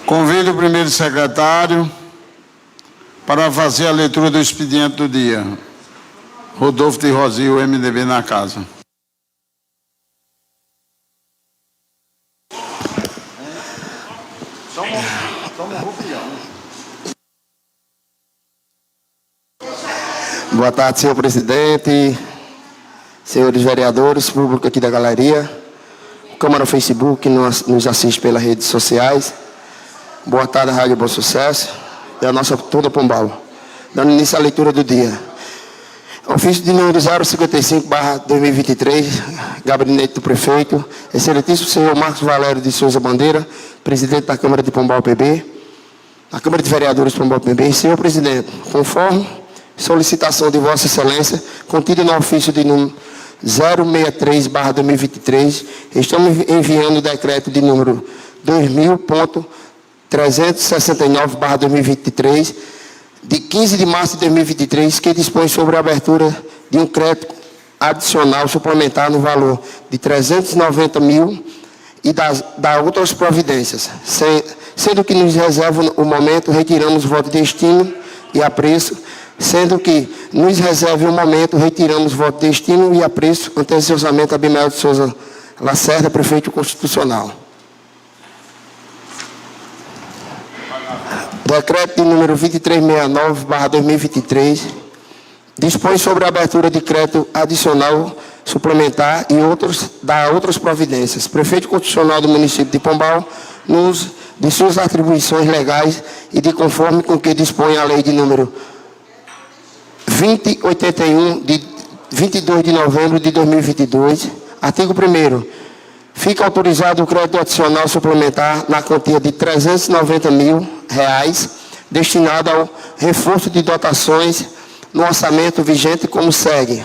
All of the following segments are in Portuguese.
Convido o primeiro secretário para fazer a leitura do expediente do dia. Rodolfo de Rosil, MDB na casa. Boa tarde, senhor presidente, senhores vereadores, público aqui da galeria, Câmara Facebook, nos assiste pelas redes sociais. Boa tarde, Rádio Bom Sucesso e a nossa toda Pombal. Dando início à leitura do dia. Ofício de número 055/2023, Gabinete do Prefeito, excelentíssimo senhor Marcos Valério de Souza Bandeira, presidente da Câmara de Pombal PB, a Câmara de Vereadores de Pombal PB. Senhor presidente, conforme solicitação de Vossa Excelência, contida no ofício de número 063/2023, estamos enviando o decreto de número 2000.369/2023, de 15 de março de 2023, que dispõe sobre a abertura de um crédito adicional suplementar no valor de 390 mil e da outras providências, sendo que nos reserva o momento, retiramos o voto de estímulo e apreço, sendo que nos reserva o momento, retiramos o voto de estímulo e apreço, anteciosamente Abimael de Souza Lacerda, prefeito constitucional. Decreto de número 2369/2023 dispõe sobre a abertura de crédito adicional suplementar e outras providências. Prefeito constitucional do município de Pombal, de suas atribuições legais e de conforme com que dispõe a lei de número 2081, de 22 de novembro de 2022. Artigo 1º. Fica autorizado o crédito adicional suplementar na quantia de R$ 390 mil, destinado ao reforço de dotações no orçamento vigente como segue.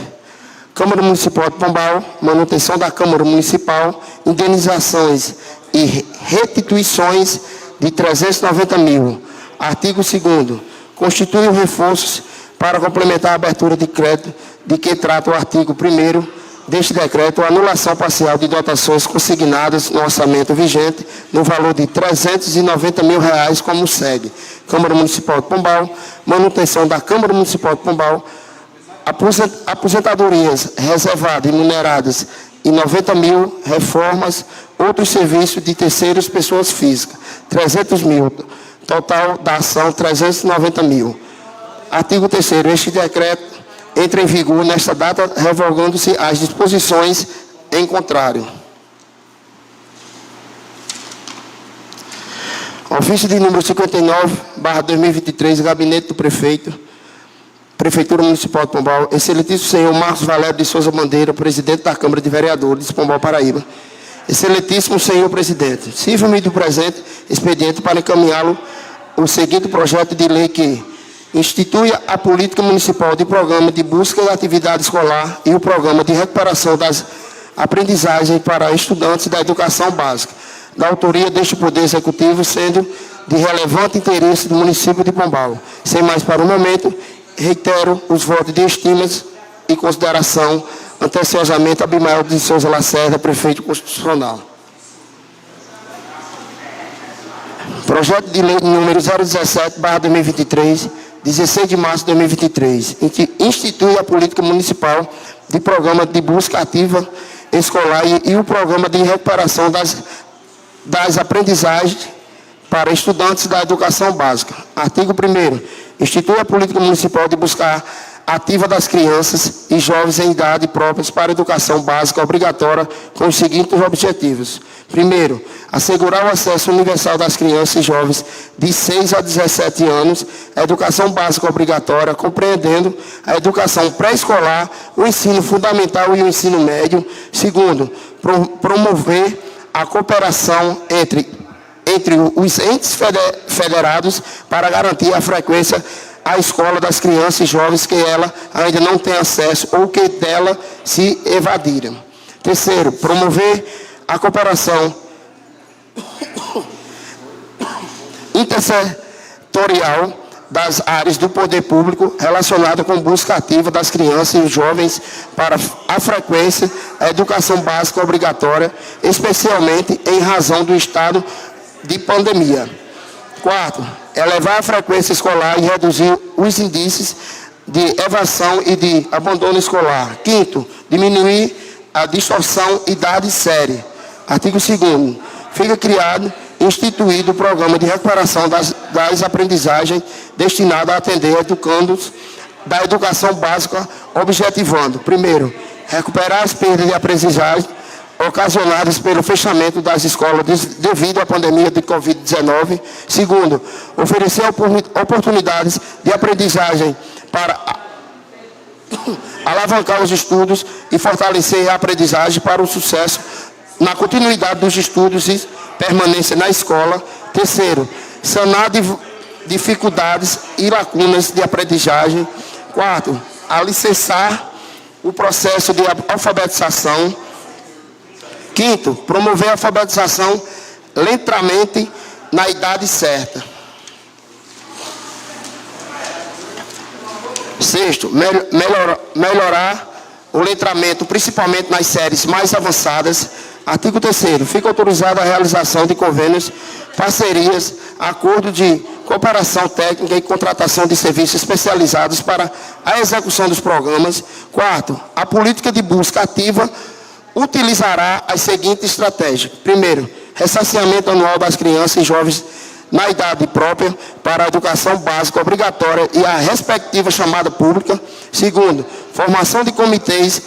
Câmara Municipal de Pombal, manutenção da Câmara Municipal, indenizações e restituições de R$ 390 mil. Artigo 2º. Constitui o reforço para complementar a abertura de crédito de que trata o artigo 1º deste decreto, a anulação parcial de dotações consignadas no orçamento vigente no valor de R$ 390 mil, como segue. Câmara Municipal de Pombal, manutenção da Câmara Municipal de Pombal, aposentadorias reservadas e muneradas em 90 mil, reformas, outros serviços de terceiras pessoas físicas, 300 mil, total da ação 390 mil. Artigo 3º. Este decreto entra em vigor nesta data, revogando-se as disposições em contrário. Ofício de número 59/2023, Gabinete do Prefeito, Prefeitura Municipal de Pombal, excelentíssimo senhor Marcos Valério de Souza Bandeira, presidente da Câmara de Vereadores de Pombal, Paraíba. Excelentíssimo senhor presidente, sirva-me do presente expediente para encaminhá-lo o seguinte projeto de lei que institui a política municipal de programa de busca da atividade escolar e o programa de recuperação das aprendizagens para estudantes da educação básica, da autoria deste Poder Executivo, sendo de relevante interesse do município de Pombal. Sem mais para o momento, reitero os votos de estima e consideração, anteciosamente Abimael de Souza Lacerda, prefeito constitucional. Projeto de lei número 017/2023, 16 de março de 2023, institui a política municipal de programa de busca ativa escolar e o programa de recuperação das aprendizagens para estudantes da educação básica. Artigo 1º. Institui a política municipal de busca ativa das crianças e jovens em idade próprias para a educação básica obrigatória com os seguintes objetivos. Primeiro, assegurar o acesso universal das crianças e jovens de 6 a 17 anos à educação básica obrigatória, compreendendo a educação pré-escolar, o ensino fundamental e o ensino médio. Segundo, promover a cooperação entre os entes federados para garantir a frequência à escola das crianças e jovens que ela ainda não tem acesso ou que dela se evadiram. Terceiro, promover a cooperação intersetorial das áreas do poder público relacionada com busca ativa das crianças e jovens para a frequência à educação básica obrigatória, especialmente em razão do estado de pandemia. Quarto, elevar a frequência escolar e reduzir os índices de evasão e de abandono escolar. Quinto, diminuir a distorção idade-série. Artigo 2º. Fica criado e instituído o programa de recuperação das aprendizagens destinado a atender educandos da educação básica, objetivando, primeiro, recuperar as perdas de aprendizagem ocasionadas pelo fechamento das escolas devido à pandemia de Covid-19. Segundo, oferecer oportunidades de aprendizagem para alavancar os estudos e fortalecer a aprendizagem para o sucesso na continuidade dos estudos e permanência na escola. Terceiro, sanar dificuldades e lacunas de aprendizagem. Quarto, alicerçar o processo de alfabetização. Quinto, promover a alfabetização lentamente na idade certa. Sexto, melhorar o letramento, principalmente nas séries mais avançadas. Artigo 3º. Fica autorizada a realização de convênios, parcerias, acordo de cooperação técnica e contratação de serviços especializados para a execução dos programas. Quarto, a política de busca ativa utilizará as seguintes estratégias. Primeiro, ressarcimento anual das crianças e jovens na idade própria para a educação básica obrigatória e a respectiva chamada pública. Segundo, formação de comitês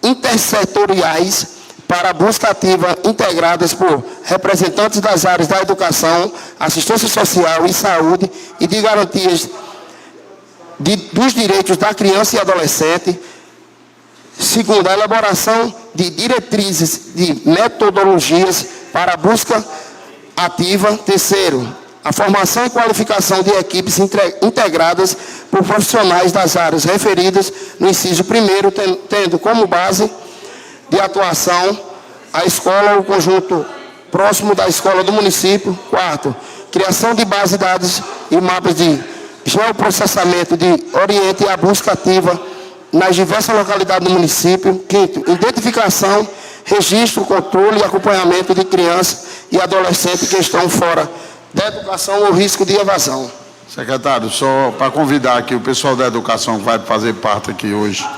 intersetoriais para a busca ativa integradas por representantes das áreas da educação, assistência social e saúde e de garantias dos direitos da criança e adolescente. Segundo, a elaboração de diretrizes de metodologias para a busca ativa. Terceiro, a formação e qualificação de equipes integradas por profissionais das áreas referidas no inciso 1º, tendo como base de atuação a escola ou o conjunto próximo da escola do município. Quarto, criação de base de dados e mapas de geoprocessamento de oriente à busca ativa nas diversas localidades do município. Quinto, identificação, registro, controle e acompanhamento de crianças e adolescentes que estão fora da educação ou risco de evasão. Secretário, só para convidar aqui o pessoal da educação que vai fazer parte aqui hoje.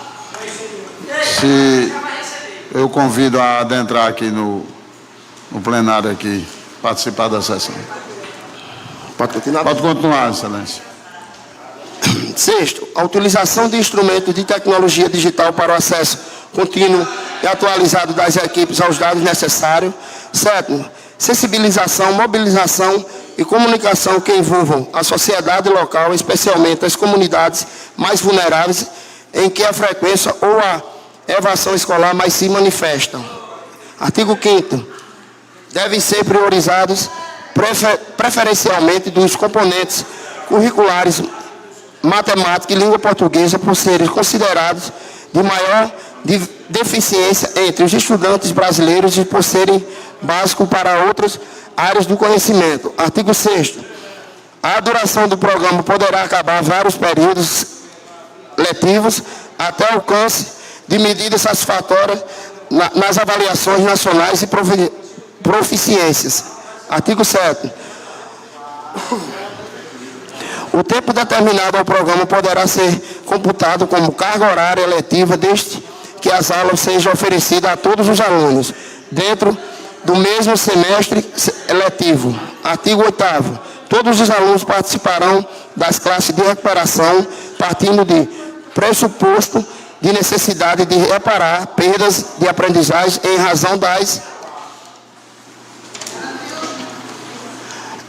Se eu convido a adentrar aqui no plenário aqui, participar da sessão. Pode continuar? Pode continuar, Excelência. Sexto, a utilização de instrumentos de tecnologia digital para o acesso contínuo e atualizado das equipes aos dados necessários. Sétimo, sensibilização, mobilização e comunicação que envolvam a sociedade local, especialmente as comunidades mais vulneráveis, em que a frequência ou a evasão escolar mais se manifestam. Artigo 5º. Devem ser priorizados preferencialmente dos componentes curriculares matemática e língua portuguesa por serem considerados de maior deficiência entre os estudantes brasileiros e por serem básicos para outras áreas do conhecimento. Artigo 6º. A duração do programa poderá acabar vários períodos letivos até alcance de medidas satisfatórias nas avaliações nacionais e proficiências. Artigo 7º. O tempo determinado ao programa poderá ser computado como carga horária letiva, desde que as aulas sejam oferecidas a todos os alunos, dentro do mesmo semestre letivo. Artigo 8º. Todos os alunos participarão das classes de recuperação, partindo de pressuposto de necessidade de reparar perdas de aprendizagem em razão das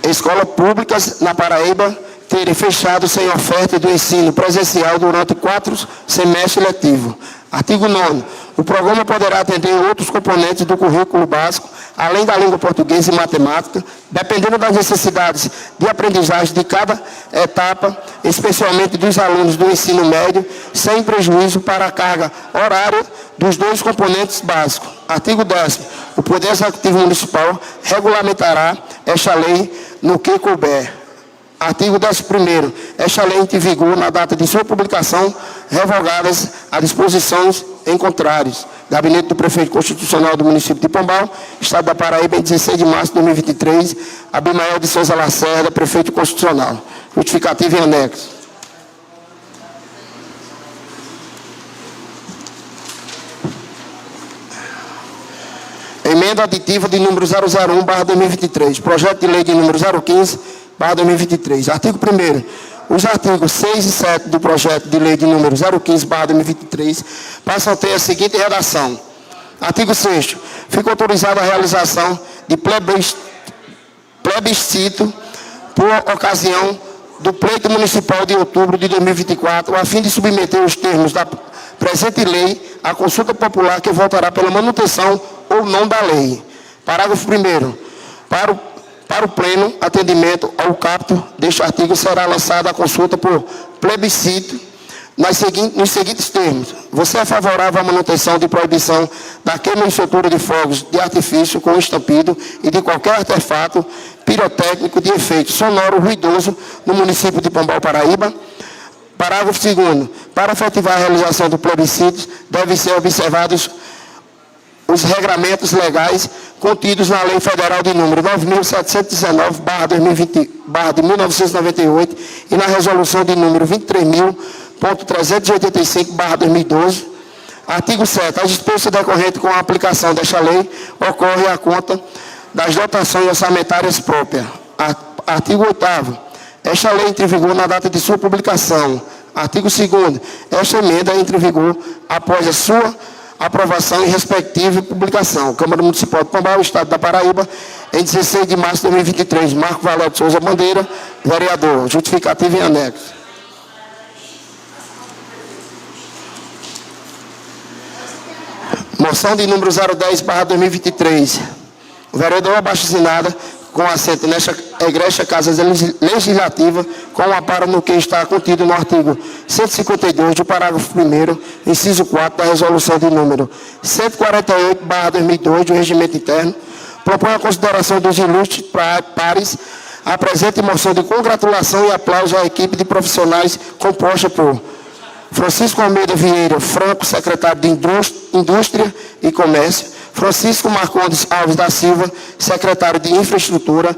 escolas públicas na Paraíba terem fechado sem oferta do ensino presencial durante 4 semestres letivos. Artigo 9º. O programa poderá atender outros componentes do currículo básico, além da língua portuguesa e matemática, dependendo das necessidades de aprendizagem de cada etapa, especialmente dos alunos do ensino médio, sem prejuízo para a carga horária dos 2 componentes básicos. Artigo 10º. O Poder Executivo Municipal regulamentará esta lei no que couber. Artigo 11º. Esta lei entra em vigor na data de sua publicação revogadas as disposições em contrários. Gabinete do Prefeito Constitucional do município de Pombal, Estado da Paraíba, em 16 de março de 2023, Abimael de Souza Lacerda, Prefeito Constitucional. Justificativo em anexo. Emenda aditiva de número 001/2023. Projeto de lei de número 015/2023. Artigo 1º. Os artigos 6 e 7 do projeto de lei de número 015/2023 passam a ter a seguinte redação. Artigo 6º. Fica autorizada a realização de plebiscito por ocasião do pleito municipal de outubro de 2024, a fim de submeter os termos da presente lei à consulta popular que votará pela manutenção ou não da lei. Parágrafo 1º. Para o pleno atendimento ao capto deste artigo, será lançada a consulta por plebiscito nos seguintes termos. Você é favorável à manutenção de proibição da queima e soltura de fogos de artifício com estampido e de qualquer artefato pirotécnico de efeito sonoro ruidoso no município de Pombal, Paraíba? Parágrafo 2º. Para efetivar a realização do plebiscito, devem ser observados os regramentos legais contidos na Lei Federal de número 9.719/1998 e na Resolução de número 23.385/2012. Artigo 7. As despesas decorrentes com a aplicação desta lei ocorrem à conta das dotações orçamentárias próprias. Artigo 8º. Esta lei entra em vigor na data de sua publicação. Artigo 2º. Esta emenda entra em vigor após a sua aprovação e respectiva publicação. Câmara Municipal de Pombal, Estado da Paraíba, em 16 de março de 2023. Marco Valério de Souza Bandeira, vereador. Justificativo em anexo. Moção de número 010/2023. O vereador abaixo-assinada com assento nesta egressa Casa Legislativa, com o amparo no que está contido no artigo 152 do parágrafo 1º, inciso 4 da resolução de número 148/2002 do Regimento Interno, propõe a consideração dos ilustres pares a presente moção de congratulação e aplauso à equipe de profissionais composta por Francisco Almeida Vieira Franco, secretário de Indústria e Comércio, Francisco Marcondes Alves da Silva, secretário de Infraestrutura,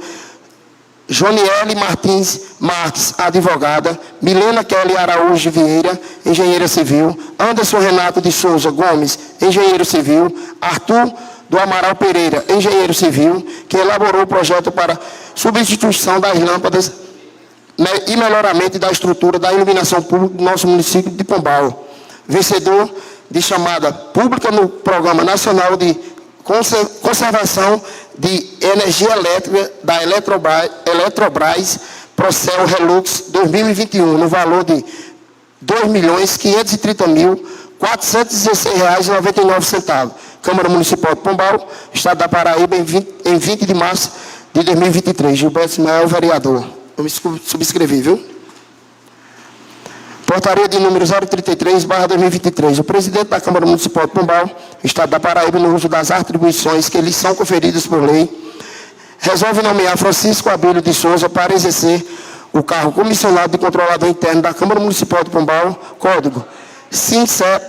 Joniele Martins Marques, advogada, Milena Kelly Araújo Vieira, engenheira civil, Anderson Renato de Souza Gomes, engenheiro civil, Arthur do Amaral Pereira, engenheiro civil, que elaborou o projeto para substituição das lâmpadas e melhoramento da estrutura da iluminação pública do nosso município de Pombal. Vencedor de chamada pública no Programa Nacional de Conservação de Energia Elétrica da Eletrobras Procel Relux 2021, no valor de R$ 2.530.416,99. Câmara Municipal de Pombal, Estado da Paraíba, em 20 de março de 2023. Gilberto Ismael, vereador. Eu me subscrevi, viu? Portaria de número 033/2023. O presidente da Câmara Municipal de Pombal, Estado da Paraíba, no uso das atribuições que lhes são conferidas por lei, resolve nomear Francisco Abílio de Souza para exercer o cargo comissionado de controlador interno da Câmara Municipal de Pombal, código 57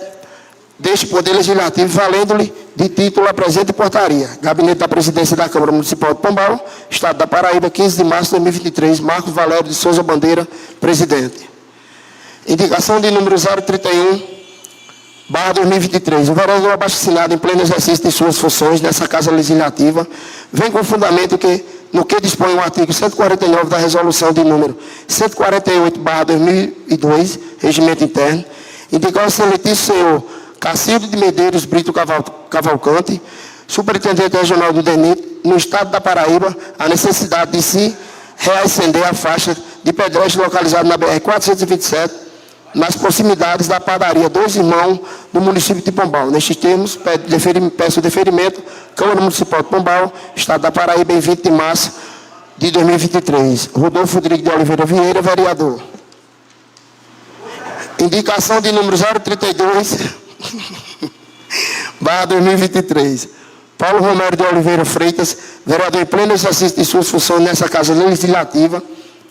deste Poder Legislativo, valendo-lhe de título a presente portaria. Gabinete da Presidência da Câmara Municipal de Pombal, Estado da Paraíba, 15 de março de 2023. Marcos Valério de Souza Bandeira, presidente. Indicação de número 031/2023. O vereador abaixo-assinado em pleno exercício de suas funções nessa Casa Legislativa vem com fundamento no que dispõe o artigo 149 da resolução de número 148/2002, Regimento Interno, indicar o excelentíssimo senhor Cacildo de Medeiros Brito Cavalcante, superintendente regional do DENIT, no Estado da Paraíba, a necessidade de se reacender a faixa de pedestre localizada na BR-427, nas proximidades da padaria Dois Irmãos, no município de Pombal. Nestes termos, peço deferimento, Câmara Municipal de Pombal, Estado da Paraíba, em 20 de março de 2023. Rodolfo Rodrigues de Oliveira Vieira, vereador. Indicação de número 032/2023. Paulo Romero de Oliveira Freitas, vereador em pleno exercício de suas funções nessa Casa Legislativa,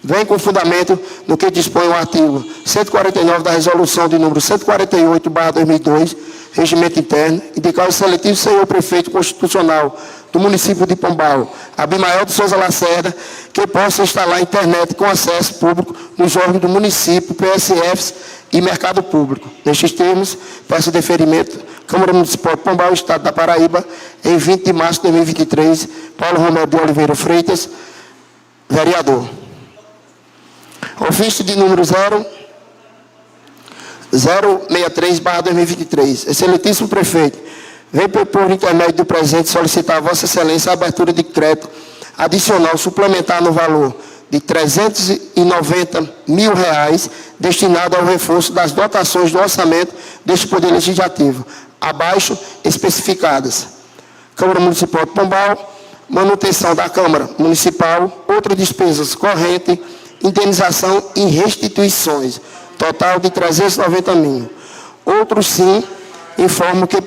vem com fundamento no que dispõe o artigo 149 da Resolução de número 148/2002, Regimento Interno, indicar o seletivo senhor prefeito constitucional do município de Pombal, Abimael de Souza Lacerda, que possa instalar internet com acesso público nos órgãos do município, PSFs e mercado público. Nestes termos, peço deferimento, Câmara Municipal de Pombal, Estado da Paraíba, em 20 de março de 2023, Paulo Romero de Oliveira Freitas, vereador. Ofício de número 063/2023. Excelentíssimo prefeito, vem por intermédio do presente solicitar a Vossa Excelência a abertura de crédito adicional suplementar no valor de R$ 390 mil destinado ao reforço das dotações do orçamento deste Poder Legislativo, abaixo especificadas. Câmara Municipal de Pombal, manutenção da Câmara Municipal, outras despesas correntes, indenização e restituições, total de 390 mil. Outros sim, informam que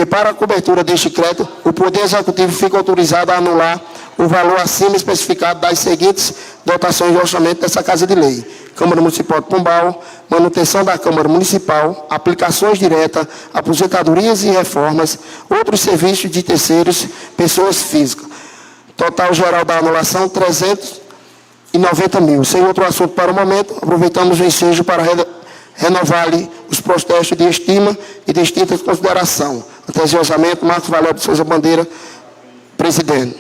para a cobertura deste crédito, o Poder Executivo fica autorizado a anular o valor acima especificado das seguintes dotações de orçamento dessa Casa de Lei: Câmara Municipal de Pombal, manutenção da Câmara Municipal, aplicações diretas, aposentadorias e reformas, outros serviços de terceiros, pessoas físicas. Total geral da anulação, 390 mil. Sem outro assunto para o momento, aproveitamos o ensejo para renovar-lhe os protestos de estima e de extinta consideração. Atenciosamente, Marcos Valério de Souza Bandeira, presidente.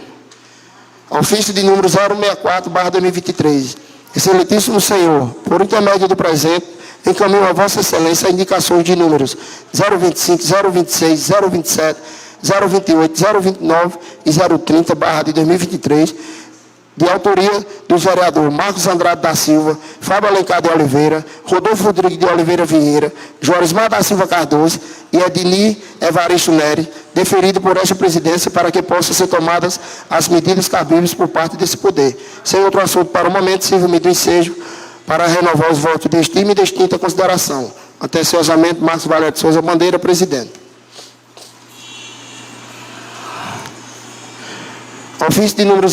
Ofício de número 064/2023. Excelentíssimo senhor, por intermédio do presente, encaminho a Vossa Excelência indicações de números 025, 026, 027, 028, 029 e 030/2023, de autoria dos vereadores Marcos Andrade da Silva, Fábio Alencar de Oliveira, Rodolfo Rodrigues de Oliveira Vieira, Jorismar da Silva Cardoso e Edni Evaristo Nery, deferido por esta presidência para que possam ser tomadas as medidas cabíveis por parte desse poder. Sem outro assunto para o momento, sirvo-me do ensejo para renovar os votos de estima e de extinta consideração. Atenciosamente, Marcos Valério de Souza Bandeira, presidente. Ofício de número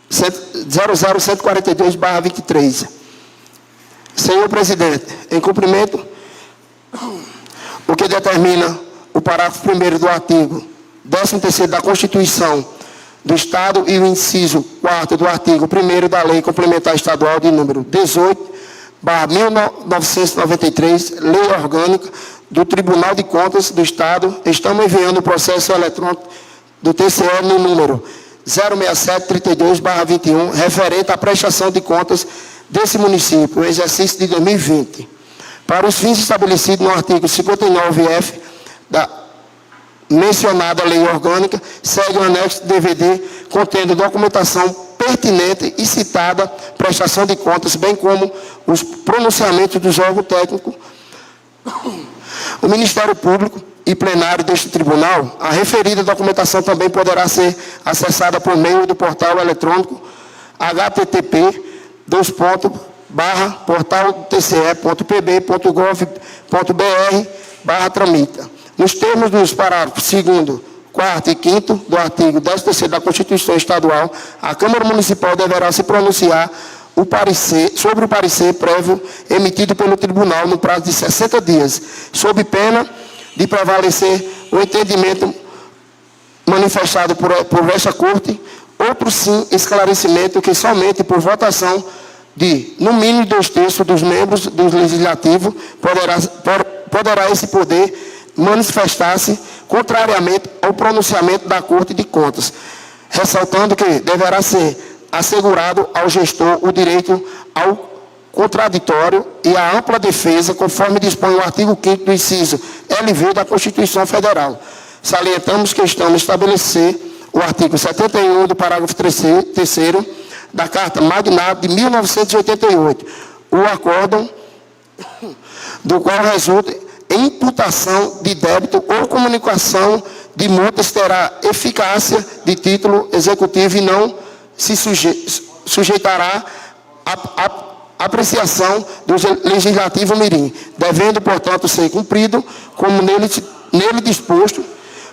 00142/23. Senhor presidente, em cumprimento o que determina o parágrafo 1º do artigo 13º da Constituição do Estado e o inciso 4º do artigo 1º da Lei Complementar Estadual de número 18/1993, Lei Orgânica do Tribunal de Contas do Estado, estamos enviando o processo eletrônico do TCE no número 06732/21, referente à prestação de contas desse município, o exercício de 2020. Para os fins estabelecidos no artigo 59F da mencionada lei orgânica, segue o anexo DVD contendo documentação pertinente e citada prestação de contas, bem como os pronunciamentos dos órgãos técnicos, o Ministério Público e plenário deste tribunal. A referida documentação também poderá ser acessada por meio do portal eletrônico http://portaltce.pb.gov.br/tramita. Nos termos dos parágrafos 2º, 4º e 5º do artigo 13º da Constituição Estadual, a Câmara Municipal deverá se pronunciar sobre o parecer prévio emitido pelo tribunal no prazo de 60 dias, sob pena de prevalecer o entendimento manifestado por esta Corte. Outro sim, esclarecimento que somente por votação de, no mínimo, 2/3 dos membros do Legislativo, poderá esse poder manifestar-se contrariamente ao pronunciamento da Corte de Contas, ressaltando que deverá ser assegurado ao gestor o direito ao contraditório e à ampla defesa, conforme dispõe o artigo 5º do inciso LV da Constituição Federal. Salientamos que estamos a estabelecer o artigo 71 do parágrafo 3º da Carta Magna de 1988, o acórdão do qual resulta imputação de débito ou comunicação de multas terá eficácia de título executivo e não se sujeitará a apreciação do Legislativo Mirim, devendo, portanto, ser cumprido como nele disposto,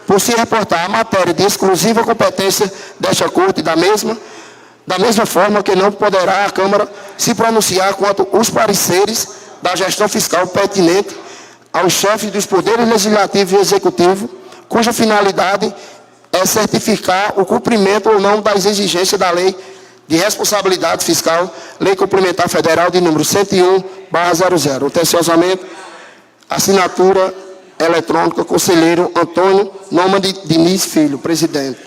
por se reportar a matéria de exclusiva competência desta Corte da mesma, Da mesma forma que não poderá a Câmara se pronunciar quanto os pareceres da gestão fiscal pertinente aos chefes dos poderes legislativo e executivo, cuja finalidade é certificar o cumprimento ou não das exigências da Lei de Responsabilidade Fiscal, Lei Complementar Federal de número 101/00. Atenciosamente, assinatura eletrônica, conselheiro Antônio Nômade Diniz Filho, presidente.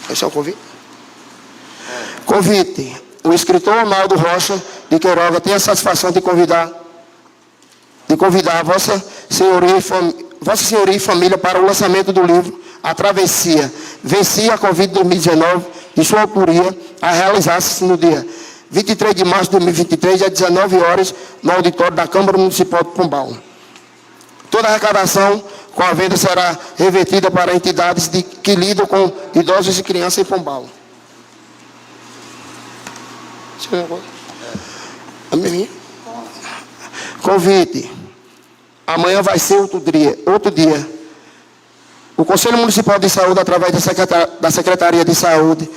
Esse é o convite? Convite. O escritor Arnaldo Rocha de Queiroga tem a satisfação de convidar Vossa Senhoria e família para o lançamento do livro A Travessia, Vencia a Covid 2019, de sua autoria, a realizar-se no dia 23 de março de 2023, às 19 horas, no auditório da Câmara Municipal de Pombal. Toda a arrecadação com a venda será revertida para entidades que lidam com idosos e crianças em Pombal. Convite. Amanhã vai ser outro dia. O Conselho Municipal de Saúde, através da Secretaria de Saúde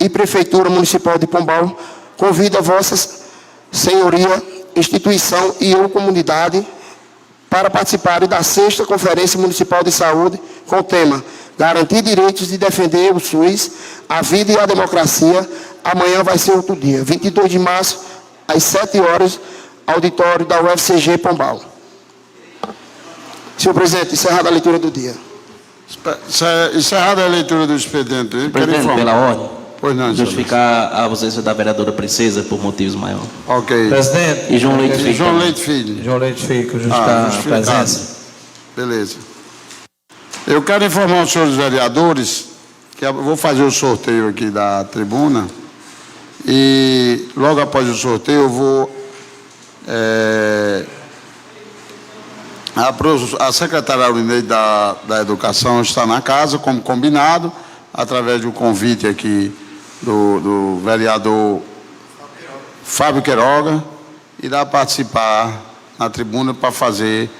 e Prefeitura Municipal de Pombal, convida Vossa Senhoria, instituição e ou comunidade para participarem da 6ª Conferência Municipal de Saúde com o tema Garantir Direitos e Defender o SUS, a Vida e a Democracia. Amanhã vai ser outro dia, 22 de março, às 7 horas, auditório da UFCG Pombal. Senhor presidente, encerrada a leitura do dia. Encerrada a leitura do expediente. Presidente, pela ordem. Pois não, justificar a ausência da vereadora Princesa por motivos maiores. Ok. Presidente. E João Leite Filho. João Leite Filho. João Leite Filho, que justificar a presença. Beleza. Eu quero informar os senhores vereadores que eu vou fazer o sorteio aqui da tribuna e logo após o sorteio eu vou a secretária Aurinei da Educação está na casa, como combinado, através do convite aqui do vereador Fábio Queiroga, irá participar na tribuna para fazer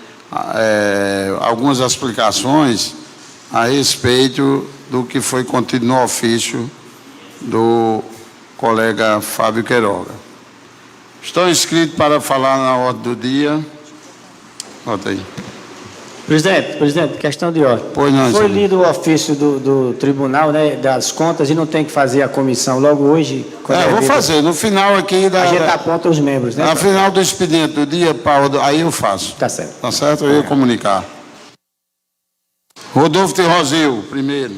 algumas explicações a respeito do que foi contido no ofício do colega Fábio Queiroga. Estão inscritos para falar na ordem do dia. Nota aí. Presidente, questão de ordem. Pois não, foi senhor. lido o ofício do tribunal, né, das contas, e não tem que fazer a comissão logo hoje? Vou fazer. No final aqui A gente aponta os membros, né? No final do expediente do dia, Paulo, aí eu faço. Tá certo. Tá certo? Eu ia comunicar. Rodolfo de Rosil, primeiro.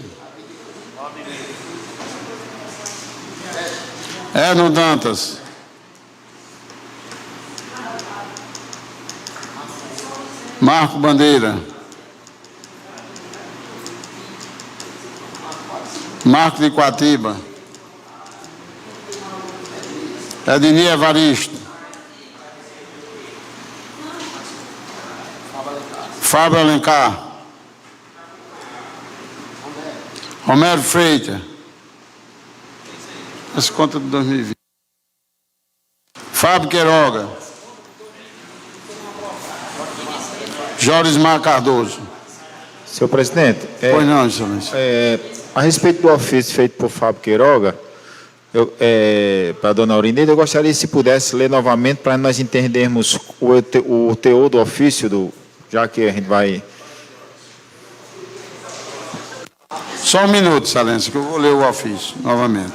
Erno Dantas. Marco Bandeira. Marco de Coatiba. Ednir Evaristo. Fábio Alencar. Romero Freitas. As contas de 2020. Fábio Queiroga. Jorismar Cardoso. Senhor presidente, Pois não, excelência. a respeito do ofício feito por Fábio Queiroga, para a dona Aurinei, eu gostaria, se pudesse, ler novamente para nós entendermos o teor do ofício, já que a gente vai... Só um minuto, excelência, que eu vou ler o ofício novamente.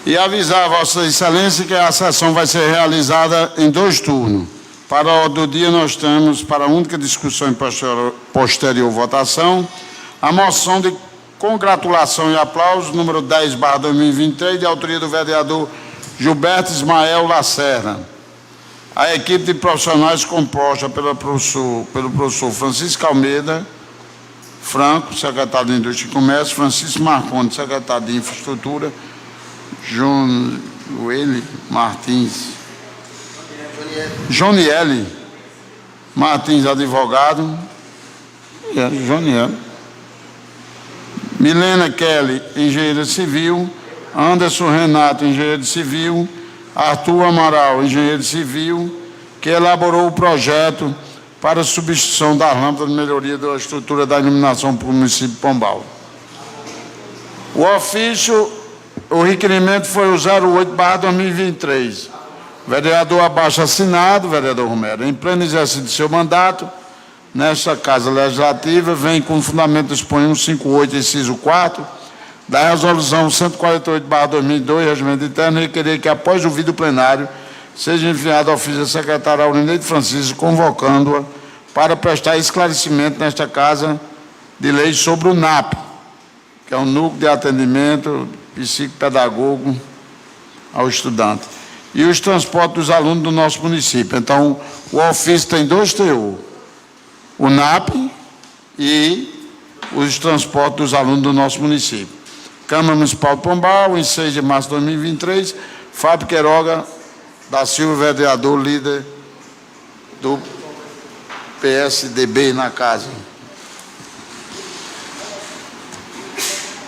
E avisar a Vossa Excelência que a sessão vai ser realizada em 2 turnos. Para a ordem do dia, nós temos, para a única discussão e posterior votação, a moção de congratulação e aplauso, número 10/2023, de autoria do vereador Gilberto Ismael Lacerda. A equipe de profissionais composta pelo professor Francisco Almeida Franco, secretário de Indústria e Comércio, Francisco Marconi, secretário de Infraestrutura, Joeli Martins, Joniele Martins, advogado, Joniele, Milena Kelly, engenheira civil, Anderson Renato, engenheiro civil, Arthur Amaral, engenheiro civil, que elaborou o projeto para a substituição das lâmpadas de melhoria da estrutura da iluminação para o município de Pombal. O requerimento foi o 08/2023. Vereador abaixo assinado, vereador Romero, em pleno exercício de seu mandato, nesta Casa Legislativa, vem com fundamento dispõe 158, inciso 4, da Resolução 148/2002, Regimento Interno, requerer que, após o vídeo plenário, seja enviado ao ofício da secretária Aurineide Francisco, convocando-a para prestar esclarecimento nesta Casa de Lei sobre o NAP, que é o Núcleo de Atendimento Psicopedagogo ao Estudante, e os transportes dos alunos do nosso município. Então, o ofício tem dois teor, o NAP e os transportes dos alunos do nosso município. Câmara Municipal de Pombal, em 6 de março de 2023, Fábio Queiroga da Silva, vereador, líder do PSDB na casa.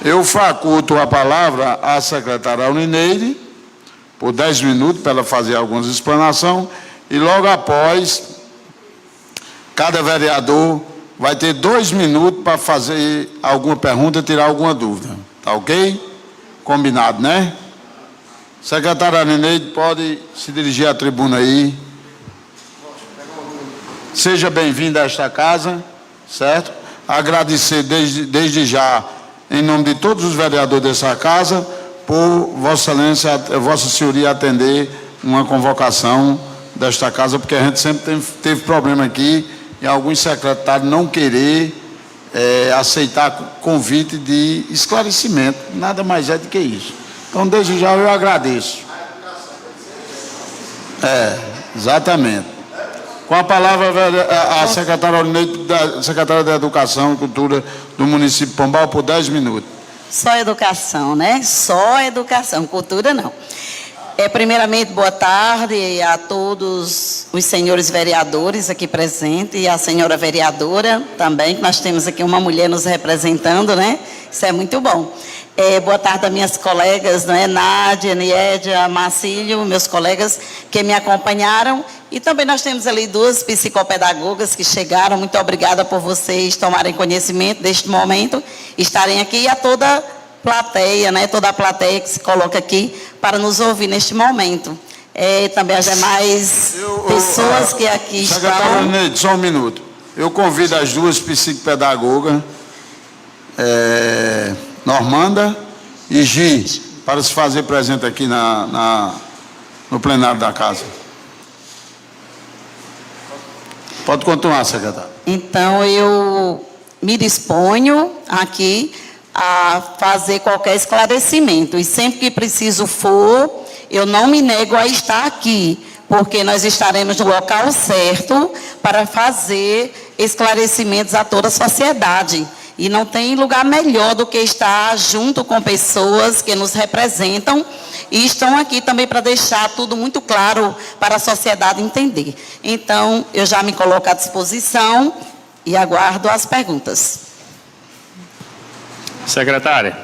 Eu faculto a palavra à secretária Aurineide, por 10 minutos, para ela fazer algumas explanações, e logo após, cada vereador vai ter 2 minutos para fazer alguma pergunta, tirar alguma dúvida. Tá ok? Combinado, né? Secretária Aurineide, pode se dirigir à tribuna aí. Seja bem-vinda a esta casa, certo? Agradecer desde já, em nome de todos os vereadores dessa casa, por Vossa Excelência, Vossa Senhoria atender uma convocação desta casa, porque a gente sempre teve problema aqui, e alguns secretários não querer aceitar convite de esclarecimento, nada mais é do que isso. Então, desde já eu agradeço. Exatamente. Com a palavra a secretária Aurineide, secretária da Educação e Cultura do município de Pombal, por 10 minutos. Só educação, né? Só educação, cultura não. Primeiramente, boa tarde a todos os senhores vereadores aqui presentes e a senhora vereadora também, que nós temos aqui uma mulher nos representando, né? Isso é muito bom. Boa tarde a minhas colegas, né? Nádia, Niédia, Marcílio, meus colegas que me acompanharam. E também nós temos ali 2 psicopedagogas que chegaram. Muito obrigada por vocês tomarem conhecimento deste momento, estarem aqui, e a toda plateia, né? Toda a plateia que se coloca aqui para nos ouvir neste momento. Também as demais pessoas que aqui estão. Secretária Aurineide, só um minuto. Eu convido as 2 psicopedagogas, Normanda e Gi, para se fazer presente aqui no plenário da casa. Pode continuar, secretário. Então, eu me disponho aqui a fazer qualquer esclarecimento. E sempre que preciso for, eu não me nego a estar aqui, porque nós estaremos no local certo para fazer esclarecimentos a toda a sociedade. E não tem lugar melhor do que estar junto com pessoas que nos representam e estão aqui também para deixar tudo muito claro para a sociedade entender. Então, eu já me coloco à disposição e aguardo as perguntas. Secretária,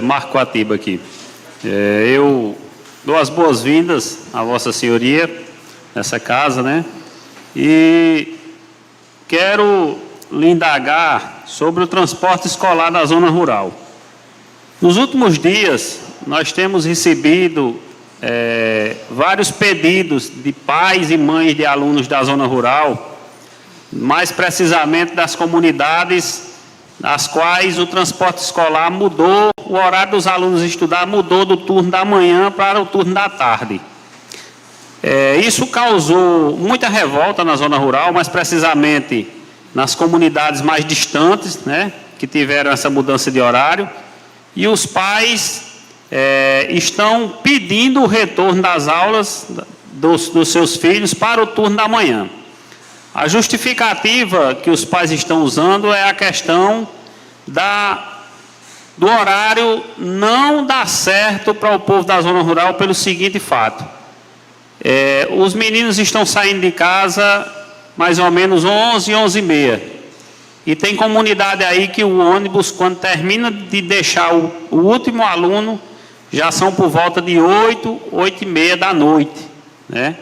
Marco Atiba aqui. Eu dou as boas-vindas a Vossa Senhoria nessa casa, né? E quero lhe indagar sobre o transporte escolar da zona rural. Nos últimos dias, nós temos recebido vários pedidos de pais e mães de alunos da zona rural, mais precisamente das comunidades nas quais o transporte escolar mudou, o horário dos alunos estudar mudou do turno da manhã para o turno da tarde. Isso causou muita revolta na zona rural, mais precisamente nas comunidades mais distantes, né, que tiveram essa mudança de horário, e os pais estão pedindo o retorno das aulas dos seus filhos para o turno da manhã. A justificativa que os pais estão usando é a questão do horário não dar certo para o povo da zona rural pelo seguinte fato. Os meninos estão saindo de casa mais ou menos 11, 11h30. E tem comunidade aí que o ônibus, quando termina de deixar o último aluno, já são por volta de 8, 8h30 da noite, né?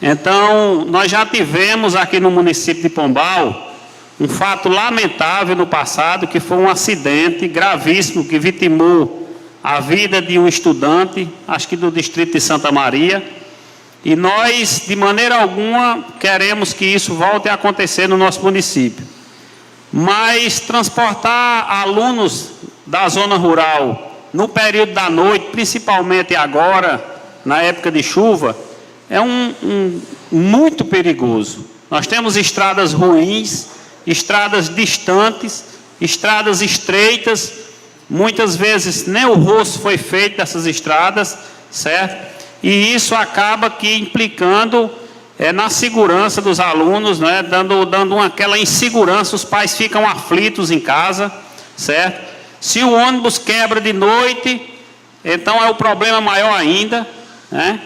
Então, nós já tivemos aqui no município de Pombal um fato lamentável no passado, que foi um acidente gravíssimo que vitimou a vida de um estudante, acho que do distrito de Santa Maria, e nós, de maneira alguma, queremos que isso volte a acontecer no nosso município. Mas transportar alunos da zona rural no período da noite, principalmente agora, na época de chuva, é muito perigoso. Nós temos estradas ruins, estradas distantes, estradas estreitas, muitas vezes nem o roço foi feito dessas estradas, certo? E isso acaba que implicando na segurança dos alunos, né? dando aquela insegurança, os pais ficam aflitos em casa, certo? Se o ônibus quebra de noite, então é o problema maior ainda, né?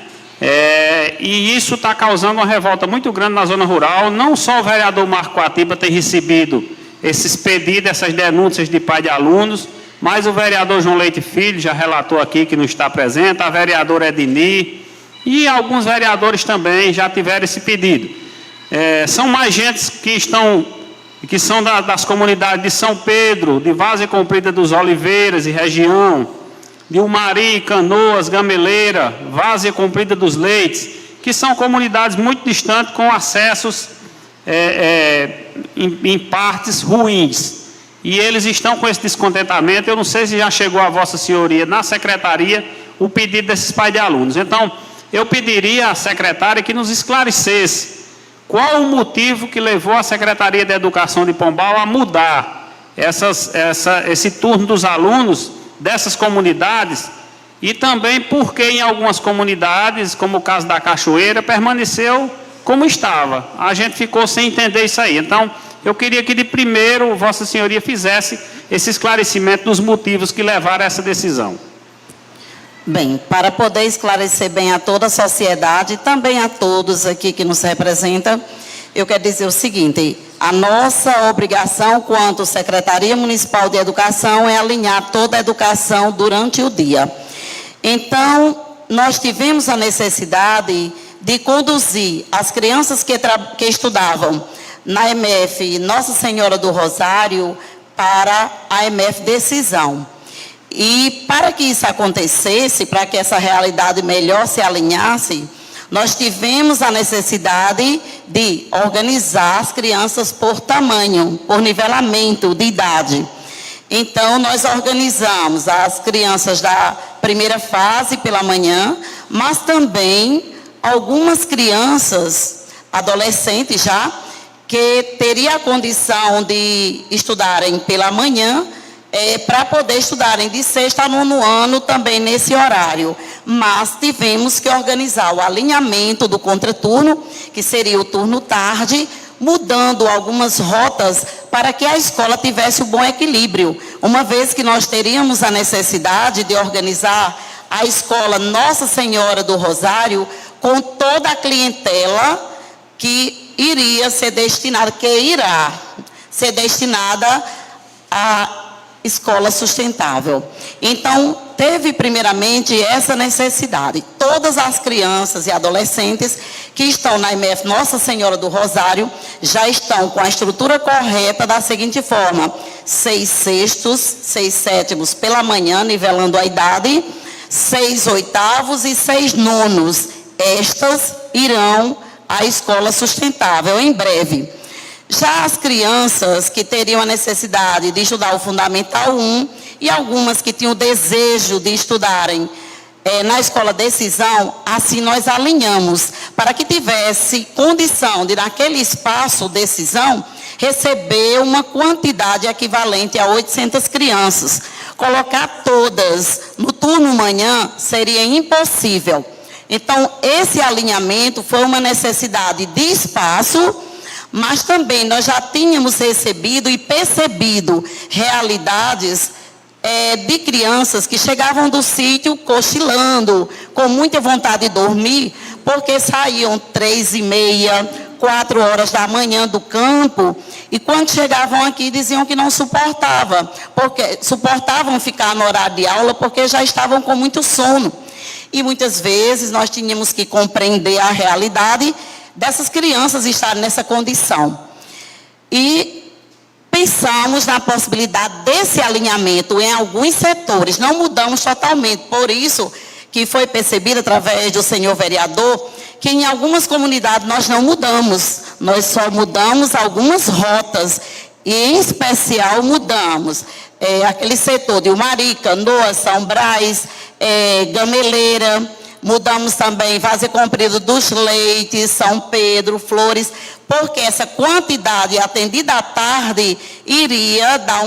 E isso está causando uma revolta muito grande na zona rural. Não só o vereador Marco Atiba tem recebido esses pedidos, essas denúncias de pai de alunos, mas o vereador João Leite Filho já relatou aqui que não está presente, a vereadora Edni e alguns vereadores também já tiveram esse pedido. São mais gentes que são das comunidades de São Pedro, de Várzea Comprida dos Oliveiras e região, de Umari, Canoas, Gameleira, Várzea Comprida dos Leites, que são comunidades muito distantes com acessos em partes ruins. E eles estão com esse descontentamento. Eu não sei se já chegou a Vossa Senhoria na secretaria o pedido desses pais de alunos. Então, eu pediria à secretária que nos esclarecesse qual o motivo que levou a Secretaria de Educação de Pombal a mudar esse turno dos alunos dessas comunidades, e também porque em algumas comunidades, como o caso da Cachoeira, permaneceu como estava. A gente ficou sem entender isso aí. Então, eu queria que de primeiro Vossa Senhoria fizesse esse esclarecimento dos motivos que levaram a essa decisão. Bem, para poder esclarecer bem a toda a sociedade e também a todos aqui que nos representam, eu quero dizer o seguinte: a nossa obrigação quanto Secretaria Municipal de Educação é alinhar toda a educação durante o dia. Então, nós tivemos a necessidade de conduzir as crianças que estudavam na MF Nossa Senhora do Rosário para a MF Decisão. E para que isso acontecesse, para que essa realidade melhor se alinhasse, nós tivemos a necessidade de organizar as crianças por tamanho, por nivelamento de idade. Então, nós organizamos as crianças da primeira fase pela manhã, mas também algumas crianças, adolescentes já, que teriam a condição de estudarem pela manhã, para poder estudarem de 6º a 9º ano também nesse horário. Mas tivemos que organizar o alinhamento do contraturno, que seria o turno tarde, mudando algumas rotas para que a escola tivesse um bom equilíbrio, uma vez que nós teríamos a necessidade de organizar a escola Nossa Senhora do Rosário com toda a clientela que irá ser destinada à escola sustentável. Então, teve primeiramente essa necessidade. Todas as crianças e adolescentes que estão na MF Nossa Senhora do Rosário já estão com a estrutura correta da seguinte forma: 6/6, 6/7 pela manhã, nivelando a idade, 6/8 e 6/9. Estas irão à escola sustentável em breve. Já as crianças que teriam a necessidade de estudar o Fundamental 1 e algumas que tinham o desejo de estudarem na Escola Decisão, assim nós alinhamos, para que tivesse condição de, naquele espaço Decisão, receber uma quantidade equivalente a 800 crianças. Colocar todas no turno manhã seria impossível. Então, esse alinhamento foi uma necessidade de espaço, mas também nós já tínhamos recebido e percebido realidades de crianças que chegavam do sítio cochilando, com muita vontade de dormir, porque saíam 3h30, 4 horas da manhã do campo, e quando chegavam aqui diziam que não suportavam ficar no horário de aula porque já estavam com muito sono. E muitas vezes nós tínhamos que compreender a realidade dessas crianças estarem nessa condição. E pensamos na possibilidade desse alinhamento em alguns setores, não mudamos totalmente, por isso que foi percebido através do senhor vereador, que em algumas comunidades nós não mudamos, nós só mudamos algumas rotas, e em especial mudamos aquele setor de Umari, Canoas, São Brás, Gameleira, mudamos também Várzea Comprida dos Leites, São Pedro, Flores, porque essa quantidade atendida à tarde iria dar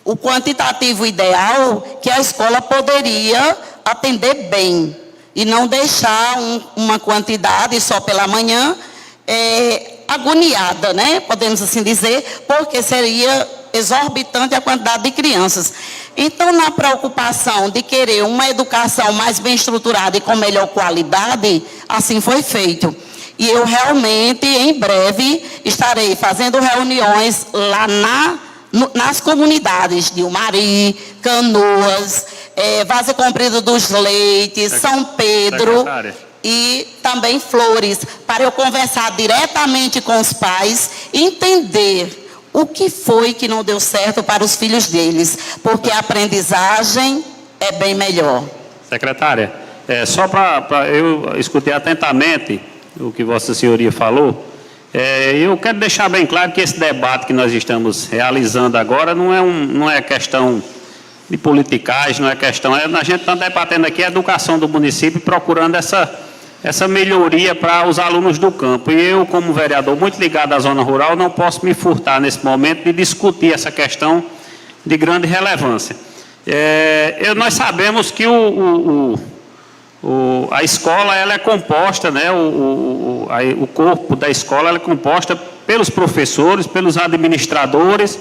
o quantitativo ideal que a escola poderia atender bem e não deixar uma quantidade só pela manhã agoniada, né? Podemos assim dizer, porque seria exorbitante a quantidade de crianças. Então, na preocupação de querer uma educação mais bem estruturada e com melhor qualidade, assim foi feito. E eu realmente, em breve, estarei fazendo reuniões lá nas comunidades de Umari, Canoas, Várzea Comprida dos Leites, São Pedro e também Flores, para eu conversar diretamente com os pais, entender o que foi que não deu certo para os filhos deles, porque a aprendizagem é bem melhor. Secretária, só eu escutei atentamente o que Vossa Senhoria falou. Eu quero deixar bem claro que esse debate que nós estamos realizando agora não é questão de politicagem, não é questão... a gente está debatendo aqui a educação do município, procurando essa melhoria para os alunos do campo. E eu, como vereador muito ligado à zona rural, não posso me furtar nesse momento de discutir essa questão de grande relevância. Nós sabemos que a escola ela é composta, né, o corpo da escola ela é composta pelos professores, pelos administradores,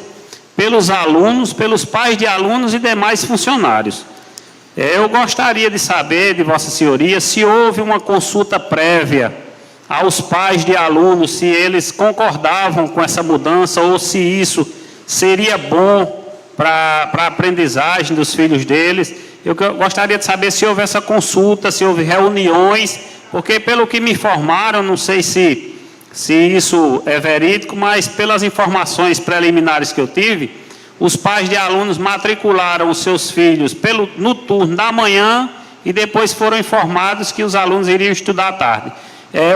pelos alunos, pelos pais de alunos e demais funcionários. Eu gostaria de saber de Vossa Senhoria se houve uma consulta prévia aos pais de alunos, se eles concordavam com essa mudança ou se isso seria bom para a aprendizagem dos filhos deles. Eu gostaria de saber se houve essa consulta, se houve reuniões, porque pelo que me informaram, não sei se isso é verídico, mas pelas informações preliminares que eu tive, os pais de alunos matricularam os seus filhos no turno da manhã e depois foram informados que os alunos iriam estudar à tarde.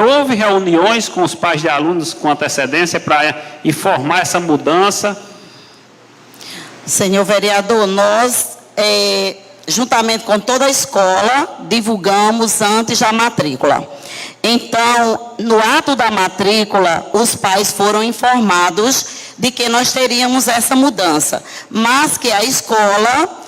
Houve reuniões com os pais de alunos com antecedência para informar essa mudança? Senhor vereador, nós, juntamente com toda a escola, divulgamos antes da matrícula. Então, no ato da matrícula, os pais foram informados de que nós teríamos essa mudança, mas que a escola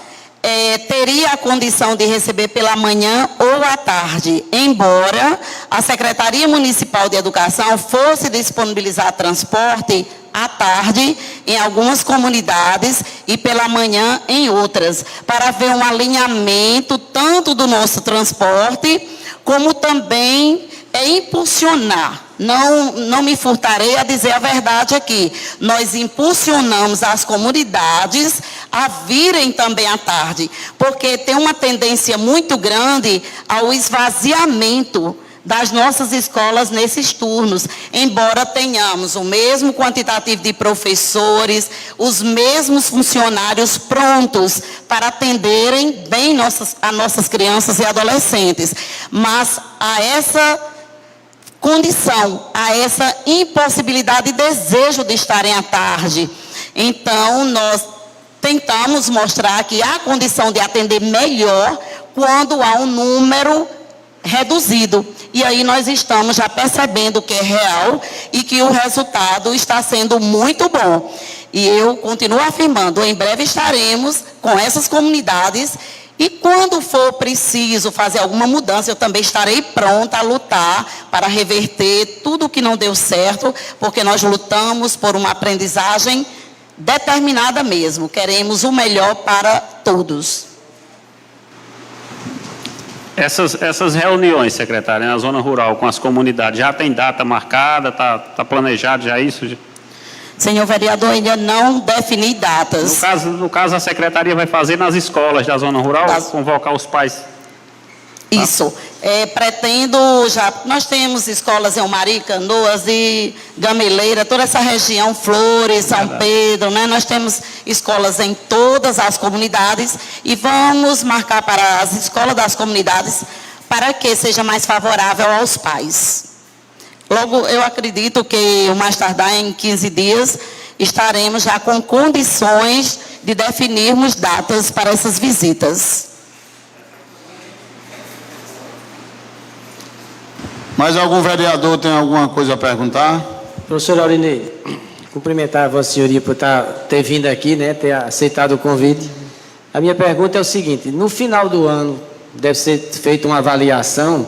teria a condição de receber pela manhã ou à tarde, embora a Secretaria Municipal de Educação fosse disponibilizar transporte à tarde em algumas comunidades e pela manhã em outras, para haver um alinhamento tanto do nosso transporte, como também impulsionar. Não me furtarei a dizer a verdade aqui. Nós impulsionamos as comunidades a virem também à tarde, porque tem uma tendência muito grande ao esvaziamento das nossas escolas nesses turnos, embora tenhamos o mesmo quantitativo de professores, os mesmos funcionários prontos para atenderem bem a nossas crianças e adolescentes, mas a essa condição, a essa impossibilidade e desejo de estarem à tarde. Então, nós tentamos mostrar que há condição de atender melhor quando há um número reduzido. E aí nós estamos já percebendo que é real e que o resultado está sendo muito bom. E eu continuo afirmando, em breve estaremos com essas comunidades e quando for preciso fazer alguma mudança, eu também estarei pronta a lutar para reverter tudo o que não deu certo, porque nós lutamos por uma aprendizagem determinada mesmo. Queremos o melhor para todos. Essas reuniões, secretária, na zona rural com as comunidades, já tem data marcada, tá planejado já isso? Senhor vereador, ainda não defini datas. No caso, a secretaria vai fazer nas escolas da zona rural, convocar os pais? Isso. Pretendo já... Nós temos escolas em Umari, Canoas e Gameleira, toda essa região, Flores, São Pedro, né? Nós temos escolas em todas as comunidades e vamos marcar para as escolas das comunidades para que seja mais favorável aos pais. Logo, eu acredito que o mais tardar em 15 dias estaremos já com condições de definirmos datas para essas visitas. Mais algum vereador tem alguma coisa a perguntar? Professor Aurinei, cumprimentar a Vossa Senhoria por ter vindo aqui, né, ter aceitado o convite. A minha pergunta é o seguinte: no final do ano deve ser feita uma avaliação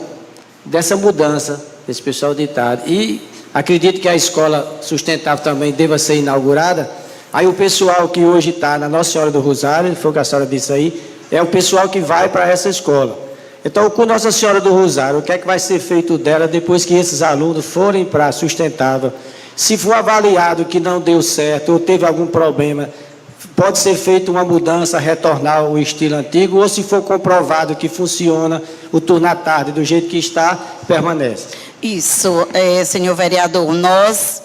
dessa mudança desse pessoal ditado. E acredito que a escola sustentável também deva ser inaugurada. Aí o pessoal que hoje está na Nossa Senhora do Rosário, foi o que a senhora disse aí, é o pessoal que vai para essa escola. Então, com Nossa Senhora do Rosário, o que é que vai ser feito dela depois que esses alunos forem para a sustentável? Se for avaliado que não deu certo ou teve algum problema, pode ser feita uma mudança, retornar ao estilo antigo, ou se for comprovado que funciona, o turno à tarde, do jeito que está, permanece. Isso, senhor vereador, nós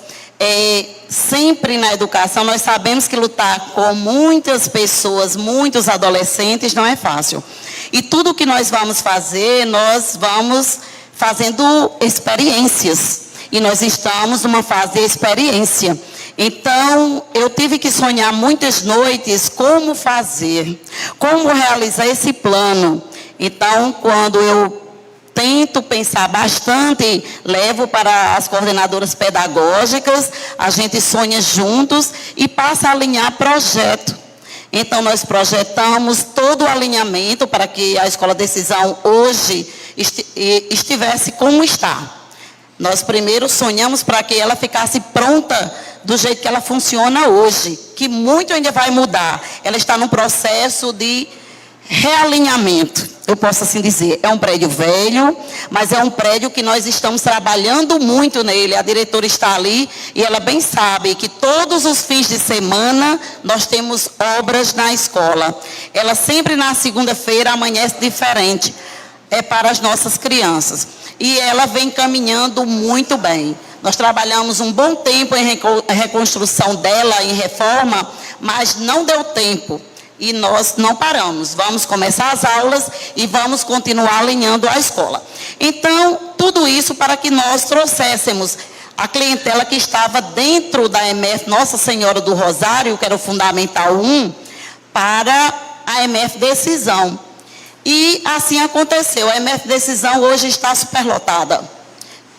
sempre na educação, nós sabemos que lutar com muitas pessoas, muitos adolescentes, não é fácil. E tudo que nós vamos fazer, nós vamos fazendo experiências. E nós estamos numa fase de experiência. Então, eu tive que sonhar muitas noites como fazer, como realizar esse plano. Então, quando eu tento pensar bastante, levo para as coordenadoras pedagógicas, a gente sonha juntos e passa a alinhar projeto. Então, nós projetamos todo o alinhamento para que a Escola Decisão hoje estivesse como está. Nós primeiro sonhamos para que ela ficasse pronta do jeito que ela funciona hoje, que muito ainda vai mudar. Ela está num processo de realinhamento, eu posso assim dizer. É um prédio velho, mas é um prédio que nós estamos trabalhando muito nele. A diretora está ali e ela bem sabe que todos os fins de semana nós temos obras na escola. Ela sempre na segunda-feira amanhece diferente, para as nossas crianças. E ela vem caminhando muito bem. Nós trabalhamos um bom tempo em reconstrução dela, em reforma, mas não deu tempo. E nós não paramos, vamos começar as aulas e vamos continuar alinhando a escola. Então, tudo isso para que nós trouxéssemos a clientela que estava dentro da EMF Nossa Senhora do Rosário, que era o Fundamental 1, para a EMF Decisão. E assim aconteceu, a EMF Decisão hoje está superlotada.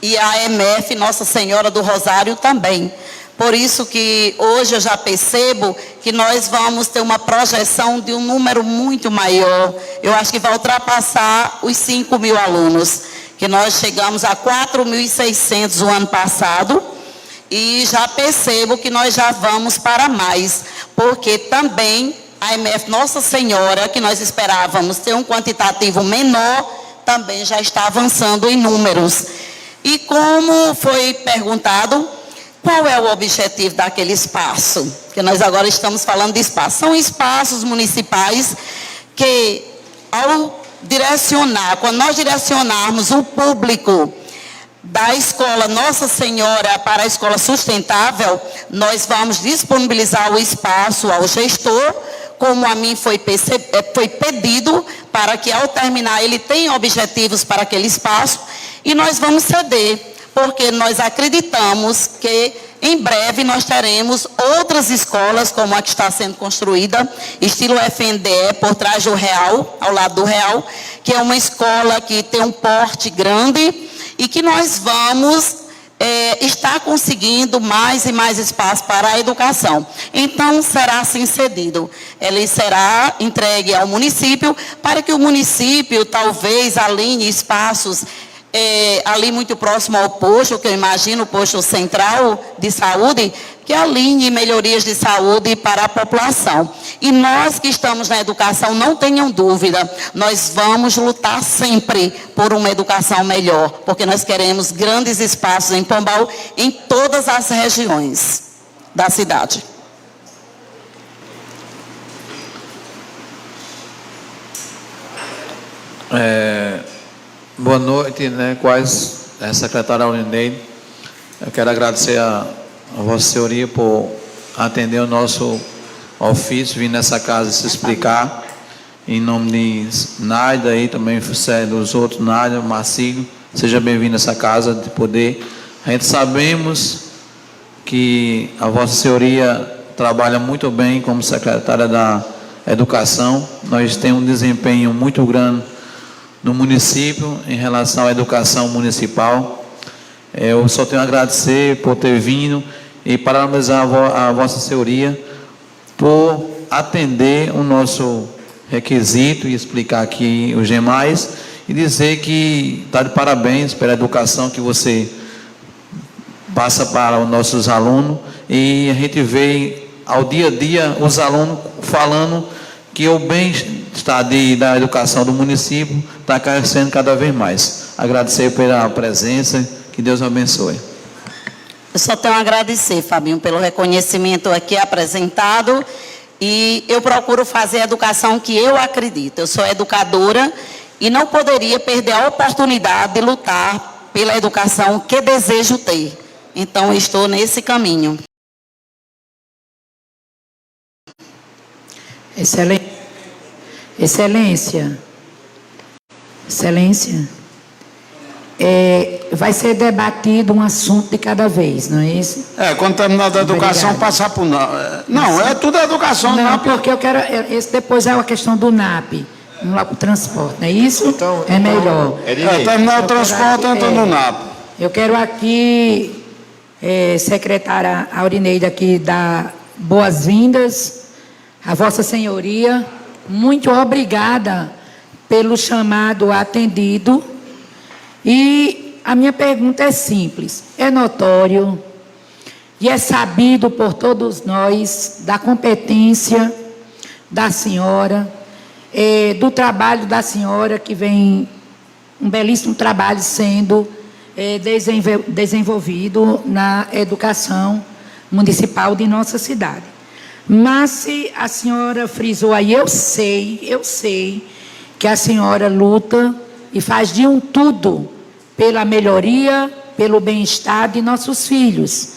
E a EMF Nossa Senhora do Rosário também. Por isso que hoje eu já percebo que nós vamos ter uma projeção de um número muito maior. Eu acho que vai ultrapassar os 5.000 alunos, que nós chegamos a 4.600 o ano passado, e já percebo que nós já vamos para mais, porque também a EMF Nossa Senhora, que nós esperávamos ter um quantitativo menor, também já está avançando em números. E como foi perguntado, qual é o objetivo daquele espaço? Porque nós agora estamos falando de espaço. São espaços municipais que, ao direcionar, quando nós direcionarmos o público da escola Nossa Senhora para a escola sustentável, nós vamos disponibilizar o espaço ao gestor, como a mim foi pedido, para que ao terminar ele tenha objetivos para aquele espaço, e nós vamos ceder. Porque nós acreditamos que em breve nós teremos outras escolas, como a que está sendo construída, estilo FNDE, por trás do Real, ao lado do Real, que é uma escola que tem um porte grande e que nós vamos estar conseguindo mais e mais espaço para a educação. Então, será assim cedido. Ele será entregue ao município, para que o município talvez alinhe espaços ali muito próximo ao posto, que eu imagino, o posto central de saúde, que alinhe melhorias de saúde para a população. E nós que estamos na educação, não tenham dúvida, nós vamos lutar sempre por uma educação melhor, porque nós queremos grandes espaços em Pombal, em todas as regiões da cidade. Boa noite, né? Secretária Aulineide. Eu quero agradecer a Vossa Senhoria por atender o nosso ofício, vir nessa casa se explicar. Em nome de Náida e também dos outros, Náida, Marcílio, seja bem-vindo a essa casa de poder. A gente sabemos que a Vossa Senhoria trabalha muito bem como secretária da Educação. Nós temos um desempenho muito grande no município em relação à educação municipal. Eu só tenho a agradecer por ter vindo e parabenizar a Vossa Senhoria por atender o nosso requisito e explicar aqui os demais e dizer que está de parabéns pela educação que você passa para os nossos alunos, e a gente vê ao dia a dia os alunos falando que o bem-estar da educação do município está crescendo cada vez mais. Agradecer pela presença, que Deus abençoe. Eu só tenho a agradecer, Fabinho, pelo reconhecimento aqui apresentado, e eu procuro fazer a educação que eu acredito. Eu sou educadora e não poderia perder a oportunidade de lutar pela educação que desejo ter. Então, estou nesse caminho. Excelência. Vai ser debatido um assunto de cada vez, não é isso? Quando terminar da educação, Obrigada. passar para o NAP. Não, é tudo educação. Não, NAP. porque eu quero. Esse depois é a questão do NAP. Vamos lá para o transporte, não é isso? Então, é melhor. Terminar o transporte, entra no NAP. Eu quero aqui, secretária Aurineide, aqui dar boas-vindas a Vossa Senhoria. Muito obrigada pelo chamado atendido. E a minha pergunta é simples. É notório e é sabido por todos nós da competência da senhora, do trabalho da senhora, que vem um belíssimo trabalho sendo desenvolvido na educação municipal de nossa cidade. Mas se a senhora frisou aí, eu sei que a senhora luta e faz de um tudo pela melhoria, pelo bem-estar de nossos filhos.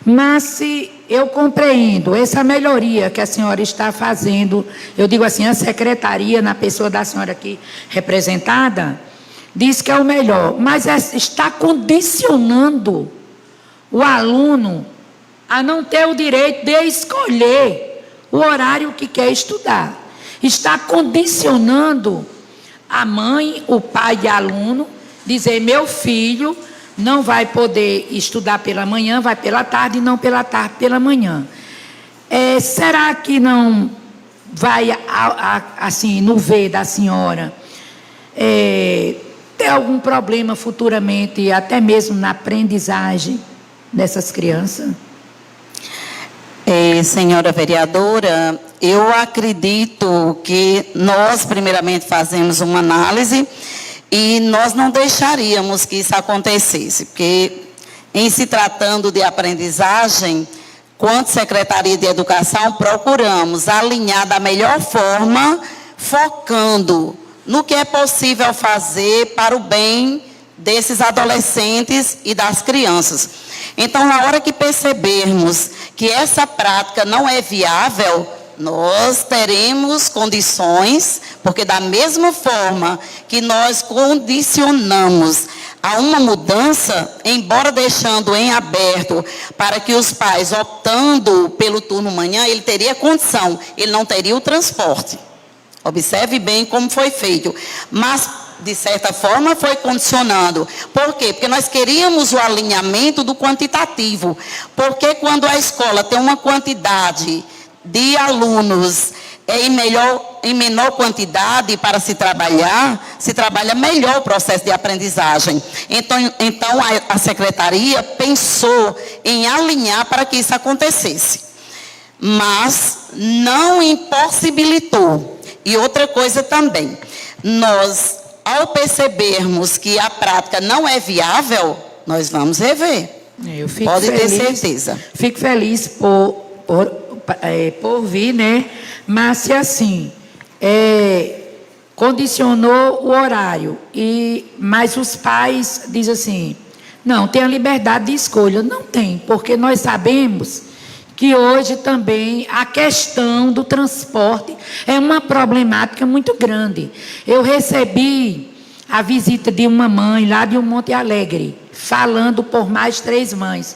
Mas se eu compreendo essa melhoria que a senhora está fazendo, eu digo assim, a secretaria, na pessoa da senhora aqui representada, diz que é o melhor, mas está condicionando o aluno a não ter o direito de escolher o horário que quer estudar. Está condicionando a mãe, o pai e aluno, dizer, meu filho não vai poder estudar pela manhã, vai pela tarde, e não pela tarde, pela manhã. Será que não vai, assim, no ver da senhora, ter algum problema futuramente, até mesmo na aprendizagem dessas crianças? Senhora vereadora, eu acredito que nós, primeiramente, fazemos uma análise e nós não deixaríamos que isso acontecesse, porque, em se tratando de aprendizagem, quanto Secretaria de Educação, procuramos alinhar da melhor forma, focando no que é possível fazer para o bem desses adolescentes e das crianças. Então, na hora que percebermos que essa prática não é viável, nós teremos condições, porque da mesma forma que nós condicionamos a uma mudança, embora deixando em aberto para que os pais, optando pelo turno manhã, ele teria condição, ele não teria o transporte. Observe bem como foi feito. Mas, de certa forma, foi condicionando. Por quê? Porque nós queríamos o alinhamento do quantitativo. Porque quando a escola tem uma quantidade de alunos em menor quantidade para se trabalha melhor o processo de aprendizagem. Então a secretaria pensou em alinhar para que isso acontecesse. Mas não impossibilitou. E outra coisa também, nós, ao percebermos que a prática não é viável, nós vamos rever. Pode ter certeza. Fico feliz por vir, né? Mas se assim, condicionou o horário, mas os pais dizem assim, não, tem a liberdade de escolha. Não tem, porque nós sabemos que hoje também a questão do transporte é uma problemática muito grande. Eu recebi a visita de uma mãe lá de Monte Alegre, falando por mais 3 mães,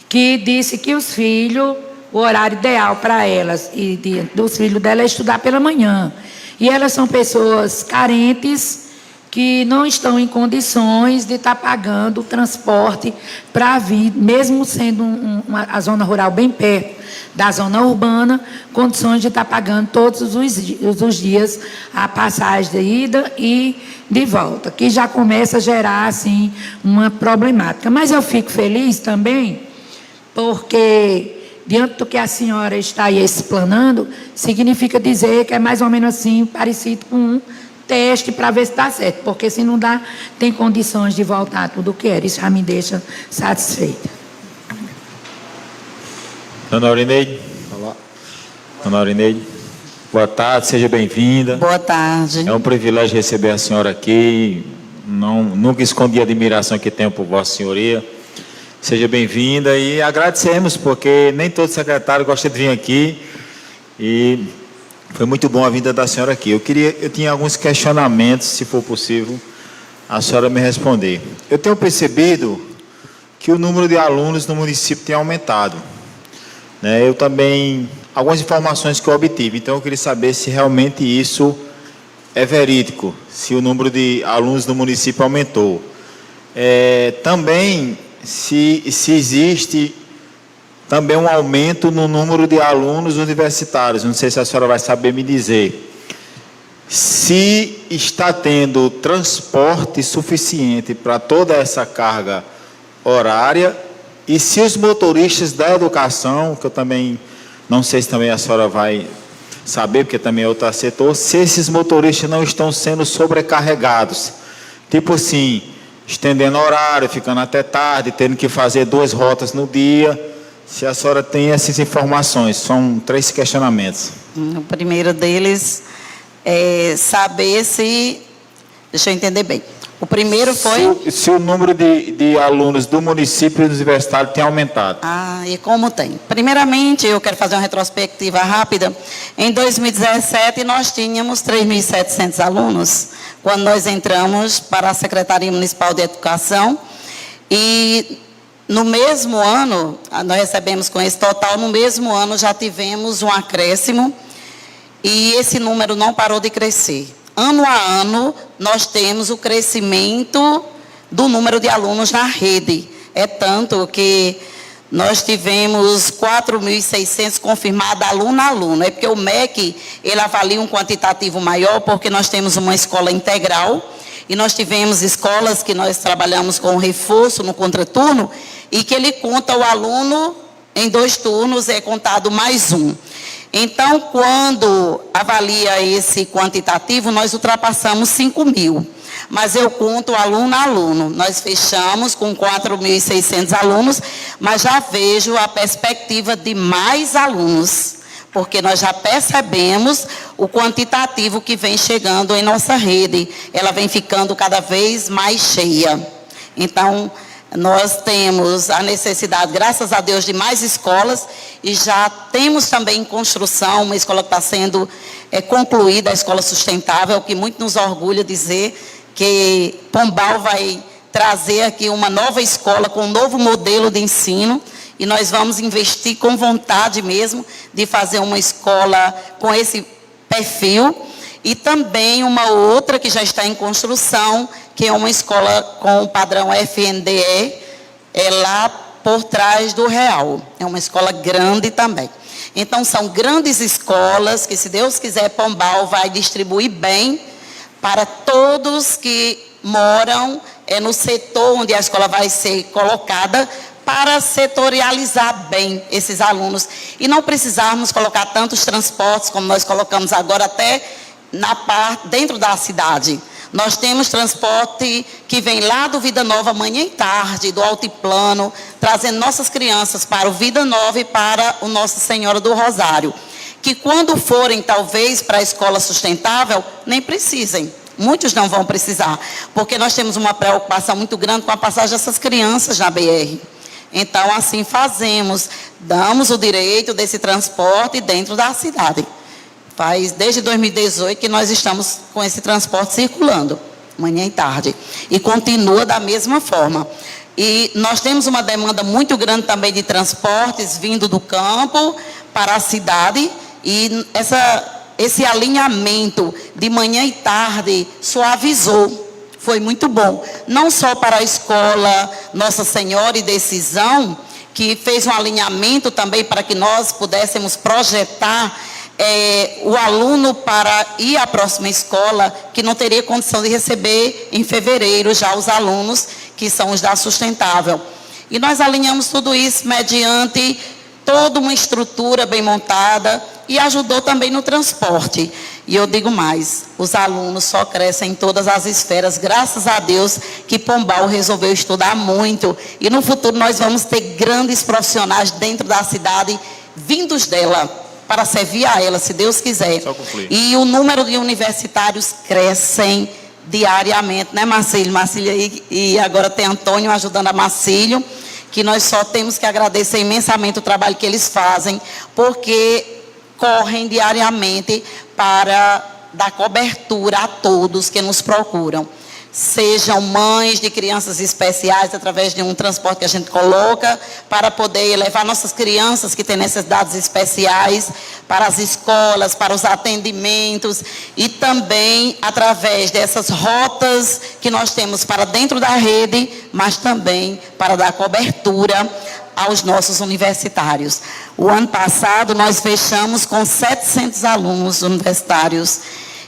que disse que os filhos, o horário ideal para elas e dos filhos dela é estudar pela manhã. E elas são pessoas carentes que não estão em condições de estar pagando o transporte para vir, mesmo sendo a zona rural bem perto da zona urbana, condições de estar pagando todos os dias a passagem de ida e de volta, que já começa a gerar assim, uma problemática. Mas eu fico feliz também, porque diante do que a senhora está aí explanando, significa dizer que é mais ou menos assim, parecido com um teste para ver se está certo, porque se não dá, tem condições de voltar a tudo o que era. Isso já me deixa satisfeita. Dona Aurineide. Olá. Dona Aurineide, boa tarde, seja bem-vinda. Boa tarde. É um privilégio receber a senhora aqui. Nunca escondi a admiração que tenho por Vossa Senhoria. Seja bem-vinda e agradecemos, porque nem todo secretário gosta de vir aqui e foi muito bom a vinda da senhora aqui. Eu tinha alguns questionamentos, se for possível, a senhora me responder. Eu tenho percebido que o número de alunos no município tem aumentado, né? Eu também, algumas informações que eu obtive, então eu queria saber se realmente isso é verídico, se o número de alunos no município aumentou. Também, se existe também um aumento no número de alunos universitários. Não sei se a senhora vai saber me dizer. Se está tendo transporte suficiente para toda essa carga horária e se os motoristas da educação, que eu também não sei se também a senhora vai saber, porque também é outro setor, se esses motoristas não estão sendo sobrecarregados. Tipo assim, estendendo horário, ficando até tarde, tendo que fazer 2 rotas no dia. Se a senhora tem essas informações, são 3 questionamentos. O primeiro deles é saber se... Deixa eu entender bem. O primeiro foi... Se o número de alunos do município universitário tem aumentado. E como tem? Primeiramente, eu quero fazer uma retrospectiva rápida. Em 2017, nós tínhamos 3.700 alunos, quando nós entramos para a Secretaria Municipal de Educação. E no mesmo ano, nós recebemos com esse total, no mesmo ano já tivemos um acréscimo e esse número não parou de crescer. Ano a ano, nós temos o crescimento do número de alunos na rede. É tanto que nós tivemos 4.600 confirmados aluno a aluno. É porque o MEC, ele avalia um quantitativo maior, porque nós temos uma escola integral e nós tivemos escolas que nós trabalhamos com reforço no contraturno e que ele conta o aluno em 2 turnos, é contado mais 1. Então, quando avalia esse quantitativo, nós ultrapassamos 5.000. Mas eu conto aluno a aluno. Nós fechamos com 4.600 alunos, mas já vejo a perspectiva de mais alunos, porque nós já percebemos o quantitativo que vem chegando em nossa rede. Ela vem ficando cada vez mais cheia. Então, nós temos a necessidade, graças a Deus, de mais escolas e já temos também em construção uma escola que está sendo concluída, a Escola Sustentável, que muito nos orgulha dizer que Pombal vai trazer aqui uma nova escola com um novo modelo de ensino e nós vamos investir com vontade mesmo de fazer uma escola com esse perfil e também uma outra que já está em construção, que é uma escola com o padrão FNDE, lá por trás do Real. É uma escola grande também. Então, são grandes escolas que, se Deus quiser, Pombal vai distribuir bem para todos que moram no setor onde a escola vai ser colocada, para setorializar bem esses alunos. E não precisarmos colocar tantos transportes, como nós colocamos agora, até na parte, dentro da cidade. Nós temos transporte que vem lá do Vida Nova manhã e tarde, do Altiplano, trazendo nossas crianças para o Vida Nova e para o Nossa Senhora do Rosário, que quando forem, talvez, para a escola sustentável, nem precisem. Muitos não vão precisar, porque nós temos uma preocupação muito grande com a passagem dessas crianças na BR. Então, assim fazemos, damos o direito desse transporte dentro da cidade. Faz desde 2018 que nós estamos com esse transporte circulando, manhã e tarde, e continua da mesma forma. E nós temos uma demanda muito grande também de transportes vindo do campo para a cidade, e esse alinhamento de manhã e tarde suavizou. Foi muito bom. Não só para a escola Nossa Senhora e Decisão, que fez um alinhamento também para que nós pudéssemos projetar o aluno para ir à próxima escola, que não teria condição de receber em fevereiro já os alunos, que são os da Sustentável. E nós alinhamos tudo isso mediante toda uma estrutura bem montada e ajudou também no transporte. E eu digo mais, os alunos só crescem em todas as esferas, graças a Deus que Pombal resolveu estudar muito. E no futuro nós vamos ter grandes profissionais dentro da cidade, vindos dela, para servir a ela, se Deus quiser. E o número de universitários crescem diariamente, né, Marcílio? Marcílio aí, e agora tem Antônio ajudando a Marcílio, que nós só temos que agradecer imensamente o trabalho que eles fazem, porque correm diariamente para dar cobertura a todos que nos procuram. Sejam mães de crianças especiais, através de um transporte que a gente coloca, para poder levar nossas crianças que têm necessidades especiais para as escolas, para os atendimentos, e também através dessas rotas que nós temos para dentro da rede, mas também para dar cobertura aos nossos universitários. O ano passado nós fechamos com 700 alunos universitários.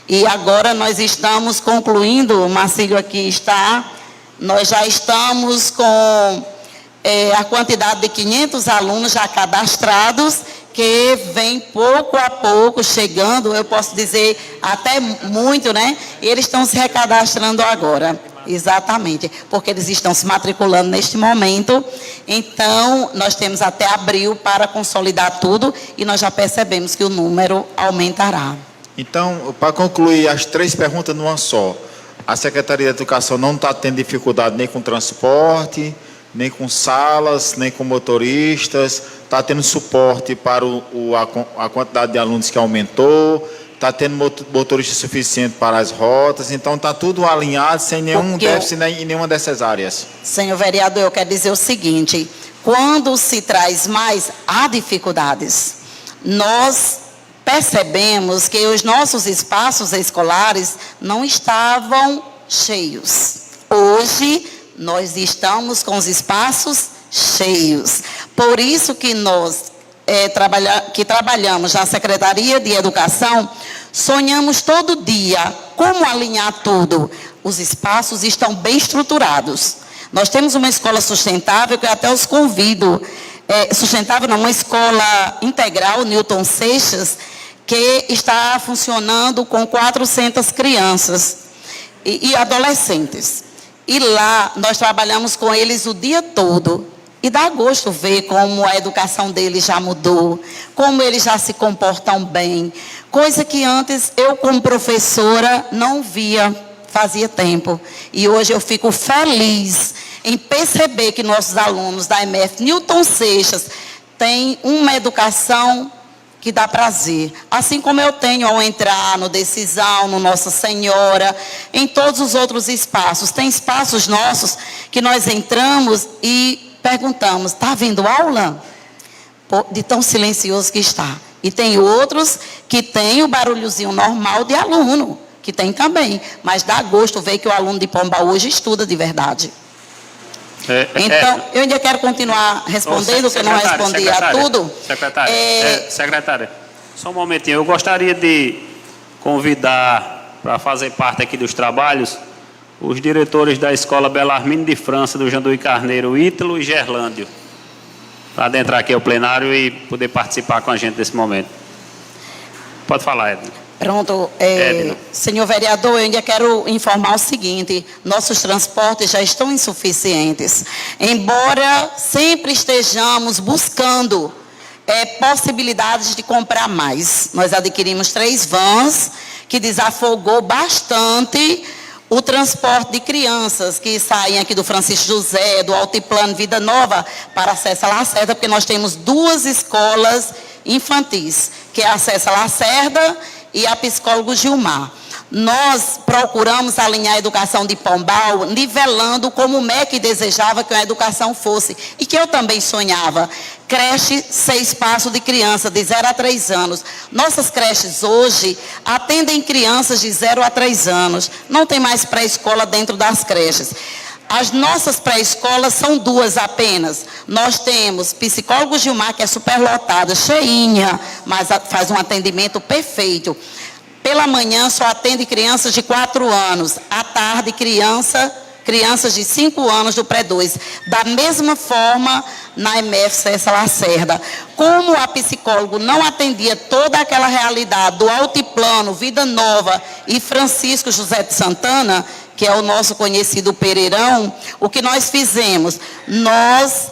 E agora nós estamos concluindo, o Marcílio aqui está, nós já estamos com a quantidade de 500 alunos já cadastrados, que vem pouco a pouco chegando, eu posso dizer até muito, né? E eles estão se recadastrando agora, exatamente, porque eles estão se matriculando neste momento. Então, nós temos até abril para consolidar tudo e nós já percebemos que o número aumentará. Então, para concluir as 3 perguntas numa só, a Secretaria de Educação não está tendo dificuldade nem com transporte, nem com salas, nem com motoristas, está tendo suporte para a quantidade de alunos que aumentou, está tendo motorista suficiente para as rotas, então está tudo alinhado, sem nenhum déficit em nenhuma dessas áreas. Senhor vereador, eu quero dizer o seguinte, quando se traz mais, há dificuldades. Nós percebemos que os nossos espaços escolares não estavam cheios. Hoje, nós estamos com os espaços cheios. Por isso que nós trabalhamos na Secretaria de Educação, sonhamos todo dia como alinhar tudo. Os espaços estão bem estruturados. Nós temos uma escola sustentável que eu até os convido, sustentável não, uma escola integral, Newton Seixas, que está funcionando com 400 crianças e adolescentes. E lá nós trabalhamos com eles o dia todo. E dá gosto ver como a educação deles já mudou, como eles já se comportam bem. Coisa que antes eu, como professora, não via, fazia tempo. E hoje eu fico feliz em perceber que nossos alunos da MF Newton Seixas têm uma educação que dá prazer. Assim como eu tenho ao entrar no Decisão, no Nossa Senhora, em todos os outros espaços. Tem espaços nossos que nós entramos e perguntamos, está havendo aula? De tão silencioso que está. E tem outros que tem o barulhozinho normal de aluno, que tem também. Mas dá gosto ver que o aluno de Pombal hoje estuda de verdade. Então, eu ainda quero continuar respondendo, que eu não respondi a tudo. Secretária, só um momentinho. Eu gostaria de convidar para fazer parte aqui dos trabalhos os diretores da Escola Belarmino de França, do Janduí Carneiro, Ítalo e Gerlândio, para adentrar aqui ao plenário e poder participar com a gente nesse momento. Pode falar, Edna. Pronto. Senhor vereador, eu ainda quero informar o seguinte, nossos transportes já estão insuficientes. Embora sempre estejamos buscando possibilidades de comprar mais. Nós adquirimos 3 vans, que desafogou bastante o transporte de crianças que saem aqui do Francisco José, do Altiplano Vida Nova, para acesso à Lacerda, porque nós temos 2 escolas infantis, que é acesso à Lacerda e a Psicólogo Gilmar. Nós procuramos alinhar a educação de Pombal, nivelando como o MEC desejava que a educação fosse, e que eu também sonhava. Creche 6 passos de criança, de 0 a 3 anos. Nossas creches hoje atendem crianças de 0 a 3 anos. Não tem mais pré-escola dentro das creches. As nossas pré-escolas são 2 apenas. Nós temos Psicólogo Gilmar, que é superlotada, cheinha, mas faz um atendimento perfeito. Pela manhã só atende crianças de 4 anos. À tarde, crianças de 5 anos do pré-2. Da mesma forma, na MF Cessa Lacerda. Como a psicóloga não atendia toda aquela realidade do Altiplano, Vida Nova e Francisco José de Santana, que é o nosso conhecido Pereirão, o que nós fizemos? Nós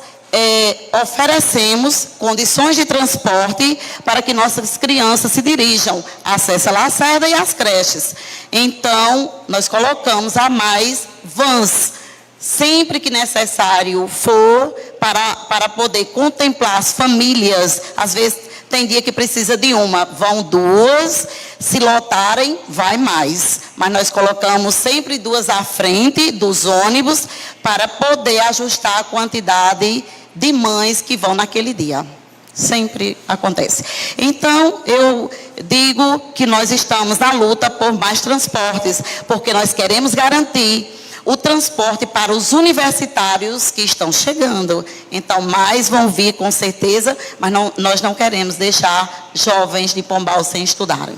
oferecemos condições de transporte para que nossas crianças se dirijam a Cessa Lacerda e às creches. Então, nós colocamos a mais vans, sempre que necessário for, para poder contemplar as famílias. Às vezes, tem dia que precisa de uma, vão 2, se lotarem, vai mais. Mas nós colocamos sempre 2 à frente dos ônibus para poder ajustar a quantidade de mães que vão naquele dia. Sempre acontece. Então, eu digo que nós estamos na luta por mais transportes, porque nós queremos garantir o transporte para os universitários que estão chegando. Então, mais vão vir com certeza, mas nós não queremos deixar jovens de Pombal sem estudarem.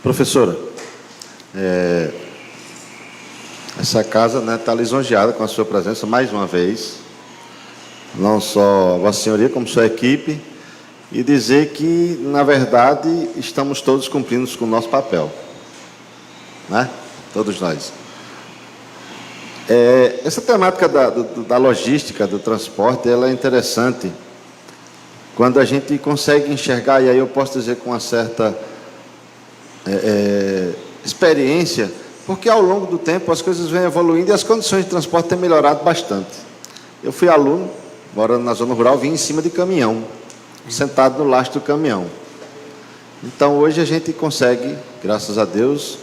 Professora, essa casa está lisonjeada com a sua presença mais uma vez. Não só Vossa Senhoria, como sua equipe, e dizer que, na verdade, estamos todos cumprindo com o nosso papel, né? Todos nós. Essa temática da logística, do transporte, ela é interessante quando a gente consegue enxergar, e aí eu posso dizer com uma certa experiência, porque ao longo do tempo as coisas vêm evoluindo e as condições de transporte têm melhorado bastante. Eu fui aluno, morando na zona rural, vim em cima de caminhão, sentado no lastro do caminhão. Então, hoje a gente consegue, graças a Deus,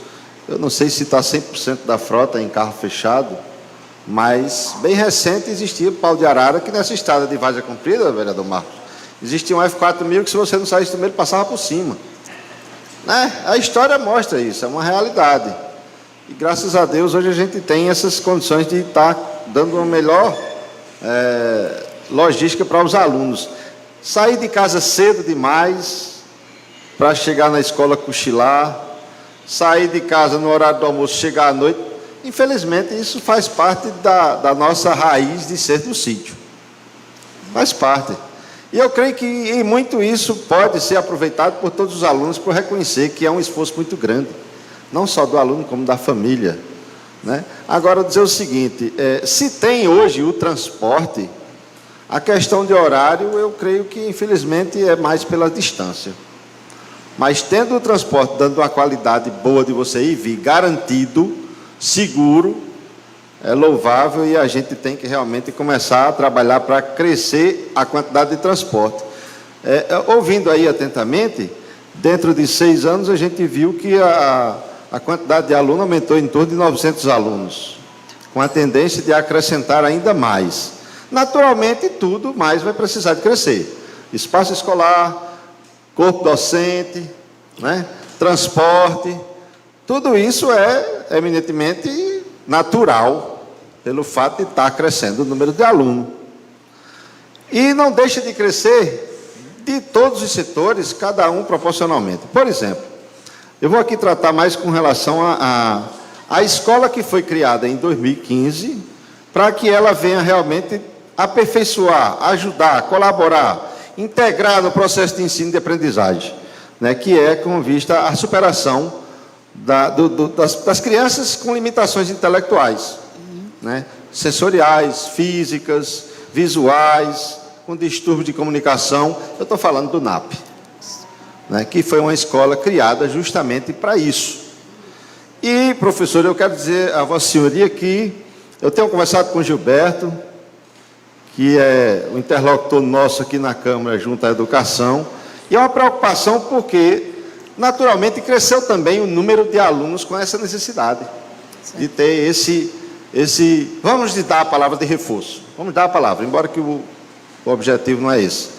eu não sei se está 100% da frota em carro fechado, mas bem recente existia o pau de arara, que nessa estrada de Várzea Comprida, vereador Marcos, existia um F4000 que se você não saísse do meio, ele passava por cima. Né? A história mostra isso, é uma realidade. E graças a Deus, hoje a gente tem essas condições de estar dando uma melhor logística para os alunos. Sair de casa cedo demais para chegar na escola cochilar, sair de casa no horário do almoço, chegar à noite, infelizmente isso faz parte da nossa raiz de ser do sítio. Faz parte. E eu creio que em muito isso pode ser aproveitado por todos os alunos, por reconhecer que é um esforço muito grande, não só do aluno, como da família. Né? Agora, dizer o seguinte, se tem hoje o transporte, a questão de horário, eu creio que, infelizmente, é mais pela distância. Mas, tendo o transporte, dando uma qualidade boa de você ir e vir, garantido, seguro, é louvável e a gente tem que realmente começar a trabalhar para crescer a quantidade de transporte. Ouvindo aí atentamente, dentro de 6 anos, a gente viu que a quantidade de alunos aumentou em torno de 900 alunos, com a tendência de acrescentar ainda mais. Naturalmente, tudo mais vai precisar de crescer. Espaço escolar, corpo docente, né? Transporte, tudo isso é eminentemente natural, pelo fato de estar crescendo o número de alunos. E não deixa de crescer de todos os setores, cada um proporcionalmente. Por exemplo, eu vou aqui tratar mais com relação à escola que foi criada em 2015, para que ela venha realmente aperfeiçoar, ajudar, colaborar, integrar no processo de ensino e de aprendizagem, né, que é com vista à superação das crianças com limitações intelectuais, né, sensoriais, físicas, visuais, com distúrbio de comunicação. Eu estou falando do NAP, né, que foi uma escola criada justamente para isso. E, professor, eu quero dizer a Vossa Senhoria que eu tenho conversado com o Gilberto, que é o interlocutor nosso aqui na Câmara junto à educação, e é uma preocupação porque, naturalmente, cresceu também o número de alunos com essa necessidade de ter vamos lhe dar a palavra de reforço, vamos dar a palavra, embora que o objetivo não é esse,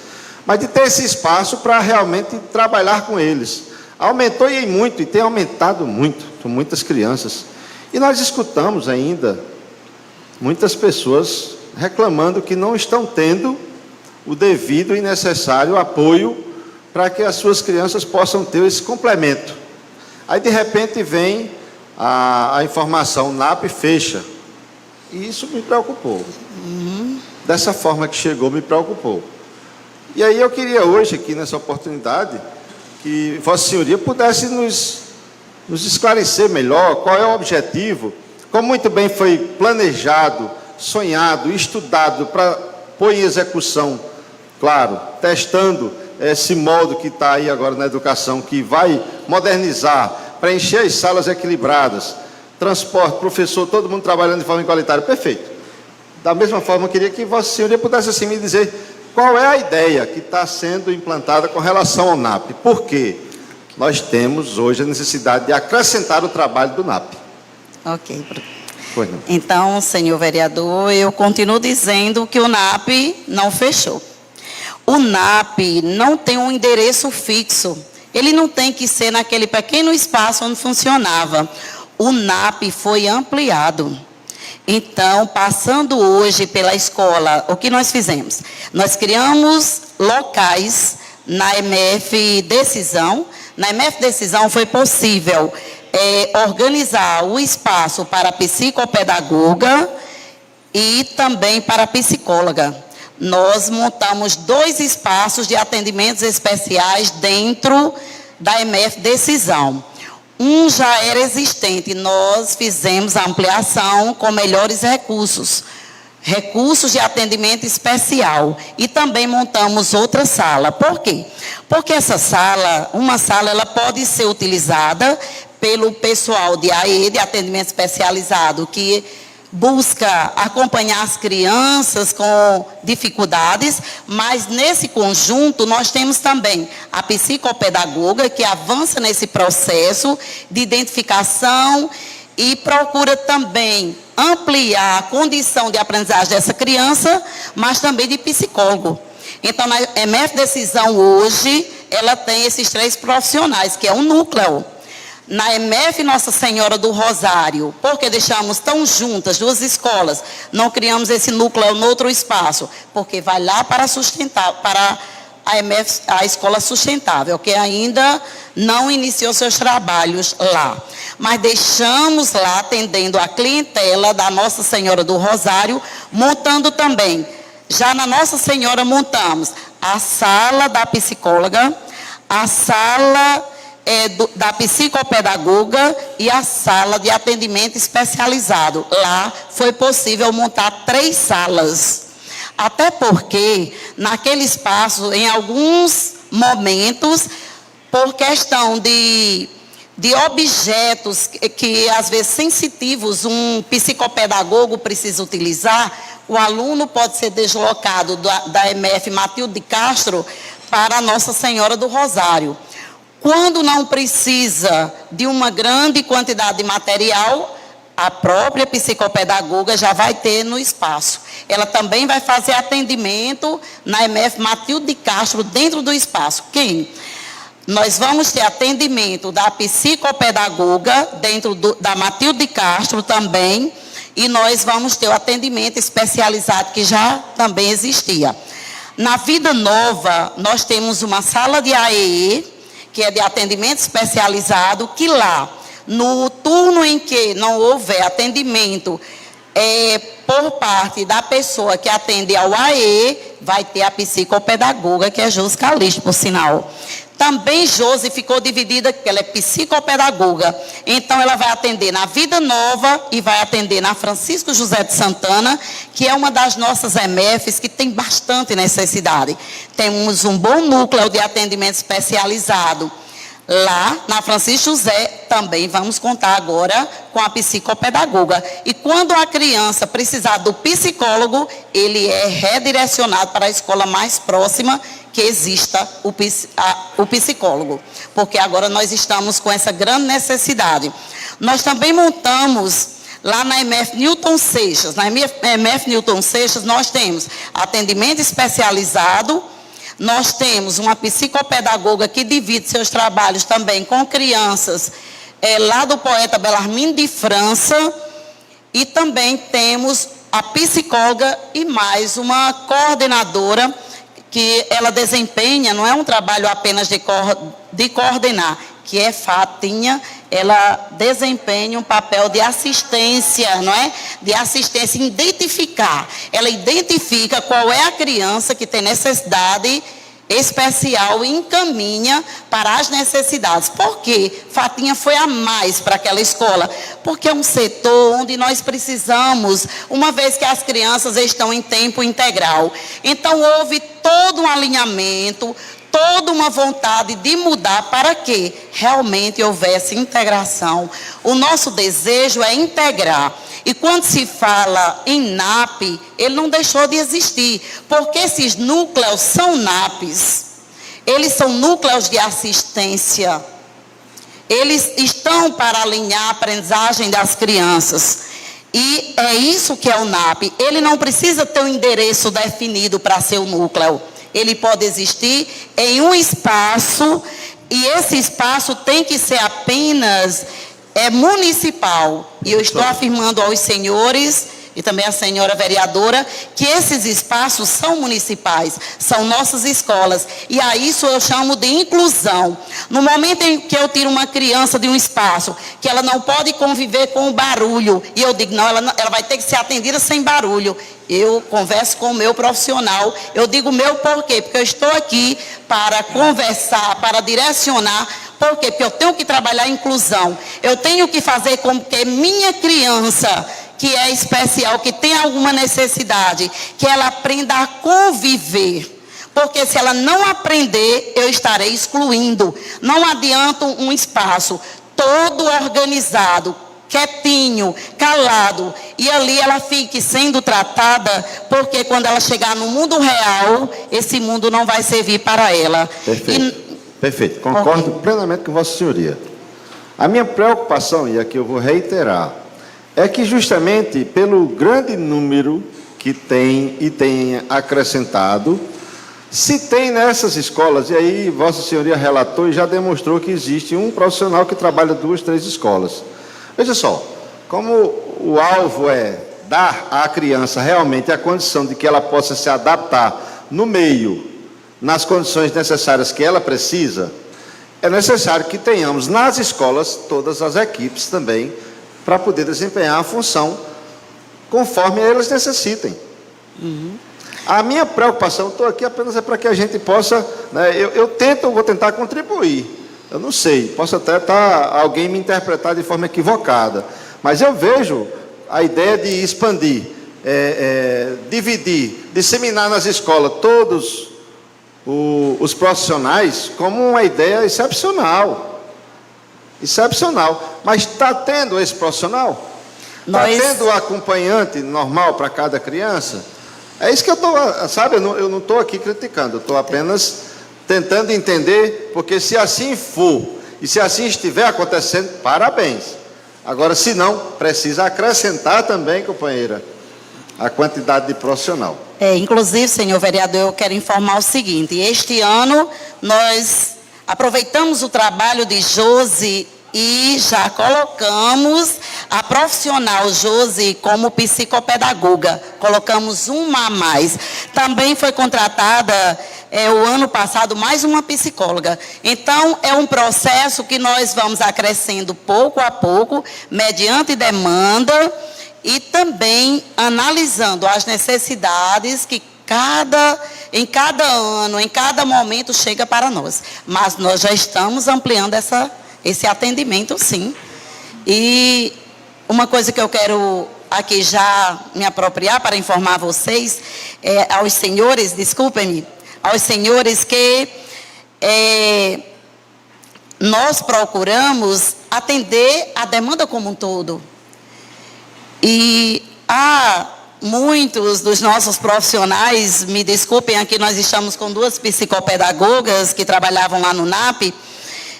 mas de ter esse espaço para realmente trabalhar com eles. Aumentou e muito, e tem aumentado muito, com muitas crianças. E nós escutamos ainda muitas pessoas reclamando que não estão tendo o devido e necessário apoio para que as suas crianças possam ter esse complemento. Aí, de repente, vem a informação, NAP fecha. E isso me preocupou. Dessa forma que chegou, me preocupou. E aí eu queria hoje, aqui nessa oportunidade, que Vossa Senhoria pudesse nos esclarecer melhor qual é o objetivo, como muito bem foi planejado, sonhado, estudado para pôr em execução, claro, testando esse modo que está aí agora na educação, que vai modernizar, para encher as salas equilibradas, transporte, professor, todo mundo trabalhando de forma igualitária, perfeito. Da mesma forma, eu queria que Vossa Senhoria pudesse assim me dizer qual é a ideia que está sendo implantada com relação ao NAP. Por quê? Nós temos hoje a necessidade de acrescentar o trabalho do NAP. Ok. Então, senhor vereador, eu continuo dizendo que o NAP não fechou. O NAP não tem um endereço fixo. Ele não tem que ser naquele pequeno espaço onde funcionava. O NAP foi ampliado. Então, passando hoje pela escola, o que nós fizemos? Nós criamos locais na MF Decisão. Na MF Decisão foi possível organizar o espaço para psicopedagoga e também para psicóloga. Nós montamos 2 espaços de atendimentos especiais dentro da MF Decisão. Um já era existente, nós fizemos a ampliação com melhores recursos de atendimento especial. E também montamos outra sala. Por quê? Porque essa sala, ela pode ser utilizada pelo pessoal de AE, de atendimento especializado, que busca acompanhar as crianças com dificuldades, mas nesse conjunto nós temos também a psicopedagoga, que avança nesse processo de identificação e procura também ampliar a condição de aprendizagem dessa criança, mas também de psicólogo. Então, na MF Decisão hoje, ela tem esses 3 profissionais, que é um núcleo. Na MF Nossa Senhora do Rosário, porque deixamos tão juntas 2 escolas, não criamos esse núcleo no outro espaço, porque vai lá para sustentar, para a escola sustentável, que ainda não iniciou seus trabalhos lá. Mas deixamos lá, atendendo a clientela da Nossa Senhora do Rosário, montando também. Já na Nossa Senhora montamos a sala da psicóloga, a sala da psicopedagoga e a sala de atendimento especializado. Lá foi possível montar 3 salas. Até porque, naquele espaço, em alguns momentos, por questão de objetos que, às vezes, sensitivos, um psicopedagogo precisa utilizar, o aluno pode ser deslocado da MF Matilde de Castro para Nossa Senhora do Rosário. Quando não precisa de uma grande quantidade de material, a própria psicopedagoga já vai ter no espaço. Ela também vai fazer atendimento na MF Matilde de Castro dentro do espaço. Quem? Nós vamos ter atendimento da psicopedagoga dentro da Matilde de Castro também, e nós vamos ter o atendimento especializado que já também existia. Na Vida Nova, nós temos uma sala de AEE, que é de atendimento especializado, que lá, no turno em que não houver atendimento por parte da pessoa que atende ao AE, vai ter a psicopedagoga, que é Jus Calixto, por sinal. Também Josi ficou dividida, porque ela é psicopedagoga. Então, ela vai atender na Vida Nova e vai atender na Francisco José de Santana, que é uma das nossas EMEFs que tem bastante necessidade. Temos um bom núcleo de atendimento especializado. Lá, na Francisco José, também vamos contar agora com a psicopedagoga. E quando a criança precisar do psicólogo, ele é redirecionado para a escola mais próxima que exista o psicólogo. Porque agora nós estamos com essa grande necessidade. Nós também montamos lá na EMEF Newton Seixas. Na EMEF Newton Seixas nós temos atendimento especializado. Nós temos uma psicopedagoga que divide seus trabalhos também com crianças lá do poeta Bellarmine de França. E também temos a psicóloga e mais uma coordenadora que ela desempenha, não é um trabalho apenas de coordenar, que é Fatinha, ela desempenha um papel de assistência, não é? De assistência, identificar. Ela identifica qual é a criança que tem necessidade especial e encaminha para as necessidades. Por quê? Fatinha foi a mais para aquela escola, porque é um setor onde nós precisamos, uma vez que as crianças estão em tempo integral. Então, houve todo um alinhamento, toda uma vontade de mudar para que realmente houvesse integração. O nosso desejo é integrar. E quando se fala em NAP, ele não deixou de existir, porque esses núcleos são NAPs. Eles são núcleos de assistência. Eles estão para alinhar a aprendizagem das crianças. E é isso que é o NAP. Ele não precisa ter um endereço definido para ser o núcleo. Ele pode existir em um espaço, e esse espaço tem que ser apenas municipal. E eu estou afirmando aos senhores e também à senhora vereadora que esses espaços são municipais, são nossas escolas. E a isso eu chamo de inclusão. No momento em que eu tiro uma criança de um espaço, que ela não pode conviver com o barulho, e eu digo, não, ela vai ter que ser atendida sem barulho. Eu converso com o meu profissional, eu digo meu por quê? Porque eu estou aqui para conversar, para direcionar. Por quê? Porque eu tenho que trabalhar a inclusão. Eu tenho que fazer com que minha criança, que é especial, que tem alguma necessidade, que ela aprenda a conviver. Porque se ela não aprender, eu estarei excluindo. Não adianta um espaço todo organizado, quietinho, calado, e ali ela fique sendo tratada, porque quando ela chegar no mundo real, esse mundo não vai servir para ela. Perfeito. Perfeito, concordo plenamente com Vossa Senhoria. A minha preocupação, e aqui eu vou reiterar, é que justamente pelo grande número que tem acrescentado, se tem nessas escolas, e aí Vossa Senhoria relatou e já demonstrou que existe um profissional que trabalha 2, 3 escolas. Veja só, como o alvo é dar à criança realmente a condição de que ela possa se adaptar no meio, nas condições necessárias que ela precisa, é necessário que tenhamos nas escolas todas as equipes também para poder desempenhar a função conforme elas necessitem. A minha preocupação, estou aqui apenas para que a gente possa, né, vou tentar contribuir. Eu não sei, posso até alguém me interpretar de forma equivocada, mas eu vejo a ideia de expandir, dividir, disseminar nas escolas todos os profissionais como uma ideia excepcional. Excepcional. Mas está tendo esse profissional? Está tendo o acompanhante normal para cada criança? É isso que eu estou, sabe? Eu não estou aqui criticando, eu estou apenas tentando entender, porque se assim for, e se assim estiver acontecendo, parabéns. Agora, se não, precisa acrescentar também, companheira, a quantidade de profissional. Inclusive, senhor vereador, eu quero informar o seguinte: este ano nós aproveitamos o trabalho de Josi e já colocamos a profissional Josi como psicopedagoga. Colocamos uma a mais. Também foi contratada o ano passado mais uma psicóloga. Então, é um processo que nós vamos acrescendo pouco a pouco, mediante demanda, e também analisando as necessidades que em cada ano, em cada momento chega para nós. Mas nós já estamos ampliando esse atendimento, sim. E uma coisa que eu quero aqui já me apropriar para informar vocês, aos senhores, desculpem-me, aos senhores que nós procuramos atender a demanda como um todo. E muitos dos nossos profissionais, me desculpem, aqui nós estamos com 2 psicopedagogas que trabalhavam lá no NAP,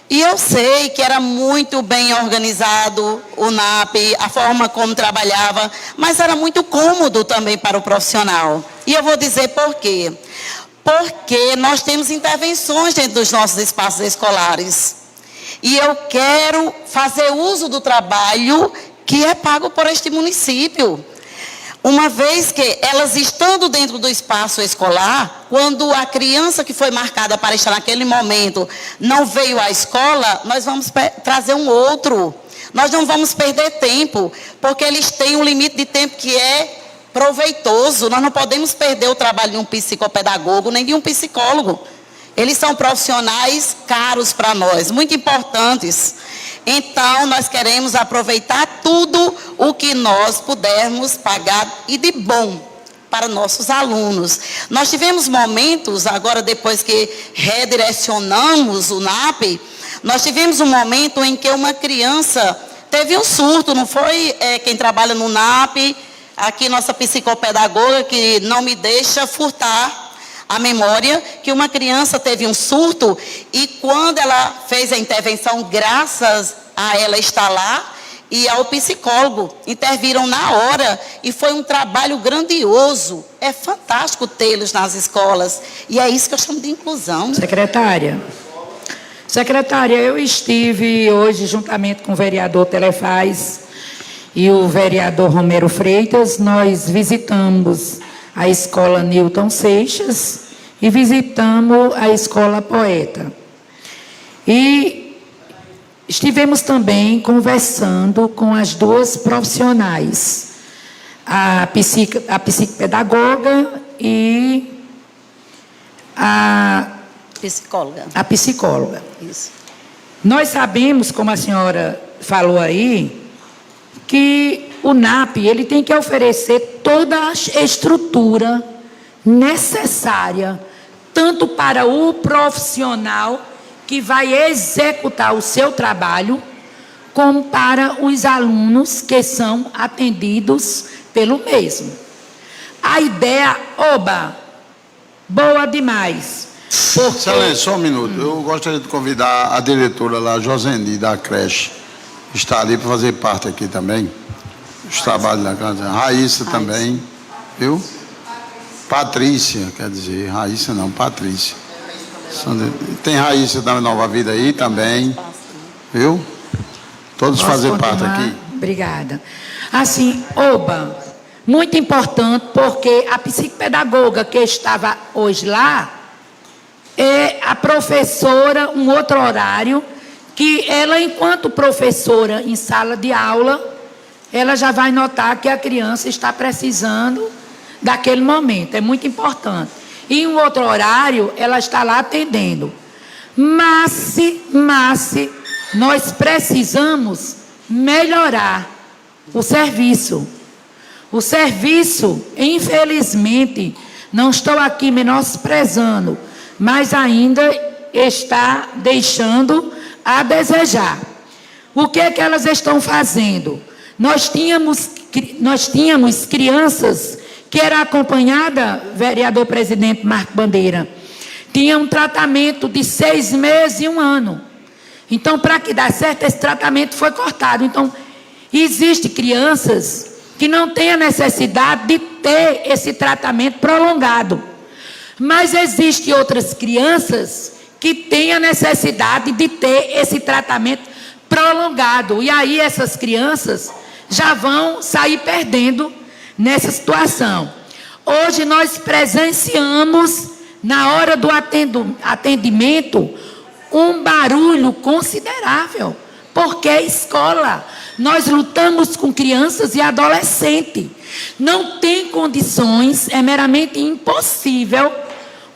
e eu sei que era muito bem organizado o NAP, a forma como trabalhava, mas era muito cômodo também para o profissional. E eu vou dizer por quê. Porque nós temos intervenções dentro dos nossos espaços escolares. E eu quero fazer uso do trabalho que é pago por este município. Uma vez que elas estando dentro do espaço escolar, quando a criança que foi marcada para estar naquele momento não veio à escola, nós vamos trazer um outro. Nós não vamos perder tempo, porque eles têm um limite de tempo que é proveitoso. Nós não podemos perder o trabalho de um psicopedagogo nem de um psicólogo. Eles são profissionais caros para nós, muito importantes. Então, nós queremos aproveitar tudo o que nós pudermos pagar e de bom para nossos alunos. Nós tivemos momentos, agora depois que redirecionamos o NAP, nós tivemos um momento em que uma criança teve um surto, não foi quem trabalha no NAP, aqui nossa psicopedagoga, que não me deixa furtar a memória, que uma criança teve um surto e quando ela fez a intervenção, graças a ela estar lá e ao psicólogo, interviram na hora e foi um trabalho grandioso. É fantástico tê-los nas escolas e é isso que eu chamo de inclusão. Secretária, eu estive hoje juntamente com o vereador Telefaz e o vereador Romero Freitas, nós visitamos a escola Newton Seixas e visitamos a escola Poeta. E estivemos também conversando com as 2 profissionais, a psicopedagoga e a psicóloga. Isso. Nós sabemos, como a senhora falou aí, que o NAP ele tem que oferecer toda a estrutura necessária, tanto para o profissional que vai executar o seu trabalho, como para os alunos que são atendidos pelo mesmo. A ideia, boa demais. Excelência, só um minuto. Eu gostaria de convidar a diretora lá, Joseni, da creche, está ali para fazer parte aqui também. Os trabalhos da casa. Raíssa também, viu? Patrícia, quer dizer, Raíssa não, Patrícia. Tem Raíssa da Nova Vida aí também, viu? Todos fazem parte aqui. Obrigada. Assim, muito importante, porque a psicopedagoga que estava hoje lá, é a professora, um outro horário, que ela, enquanto professora em sala de aula, ela já vai notar que a criança está precisando daquele momento. É muito importante. E em um outro horário, ela está lá atendendo. Mas nós precisamos melhorar o serviço. O serviço, infelizmente, não estou aqui menosprezando, mas ainda está deixando a desejar. O que é que elas estão fazendo? Nós tínhamos crianças que era acompanhada, vereador presidente Marco Bandeira, tinha um tratamento de 6 meses e 1 ano. Então, para que dar certo, esse tratamento foi cortado. Então, existem crianças que não têm a necessidade de ter esse tratamento prolongado. Mas existem outras crianças que têm a necessidade de ter esse tratamento prolongado. E aí essas crianças já vão sair perdendo nessa situação. Hoje nós presenciamos, na hora do atendimento, um barulho considerável, porque é escola. Nós lutamos com crianças e adolescentes. Não tem condições, é meramente impossível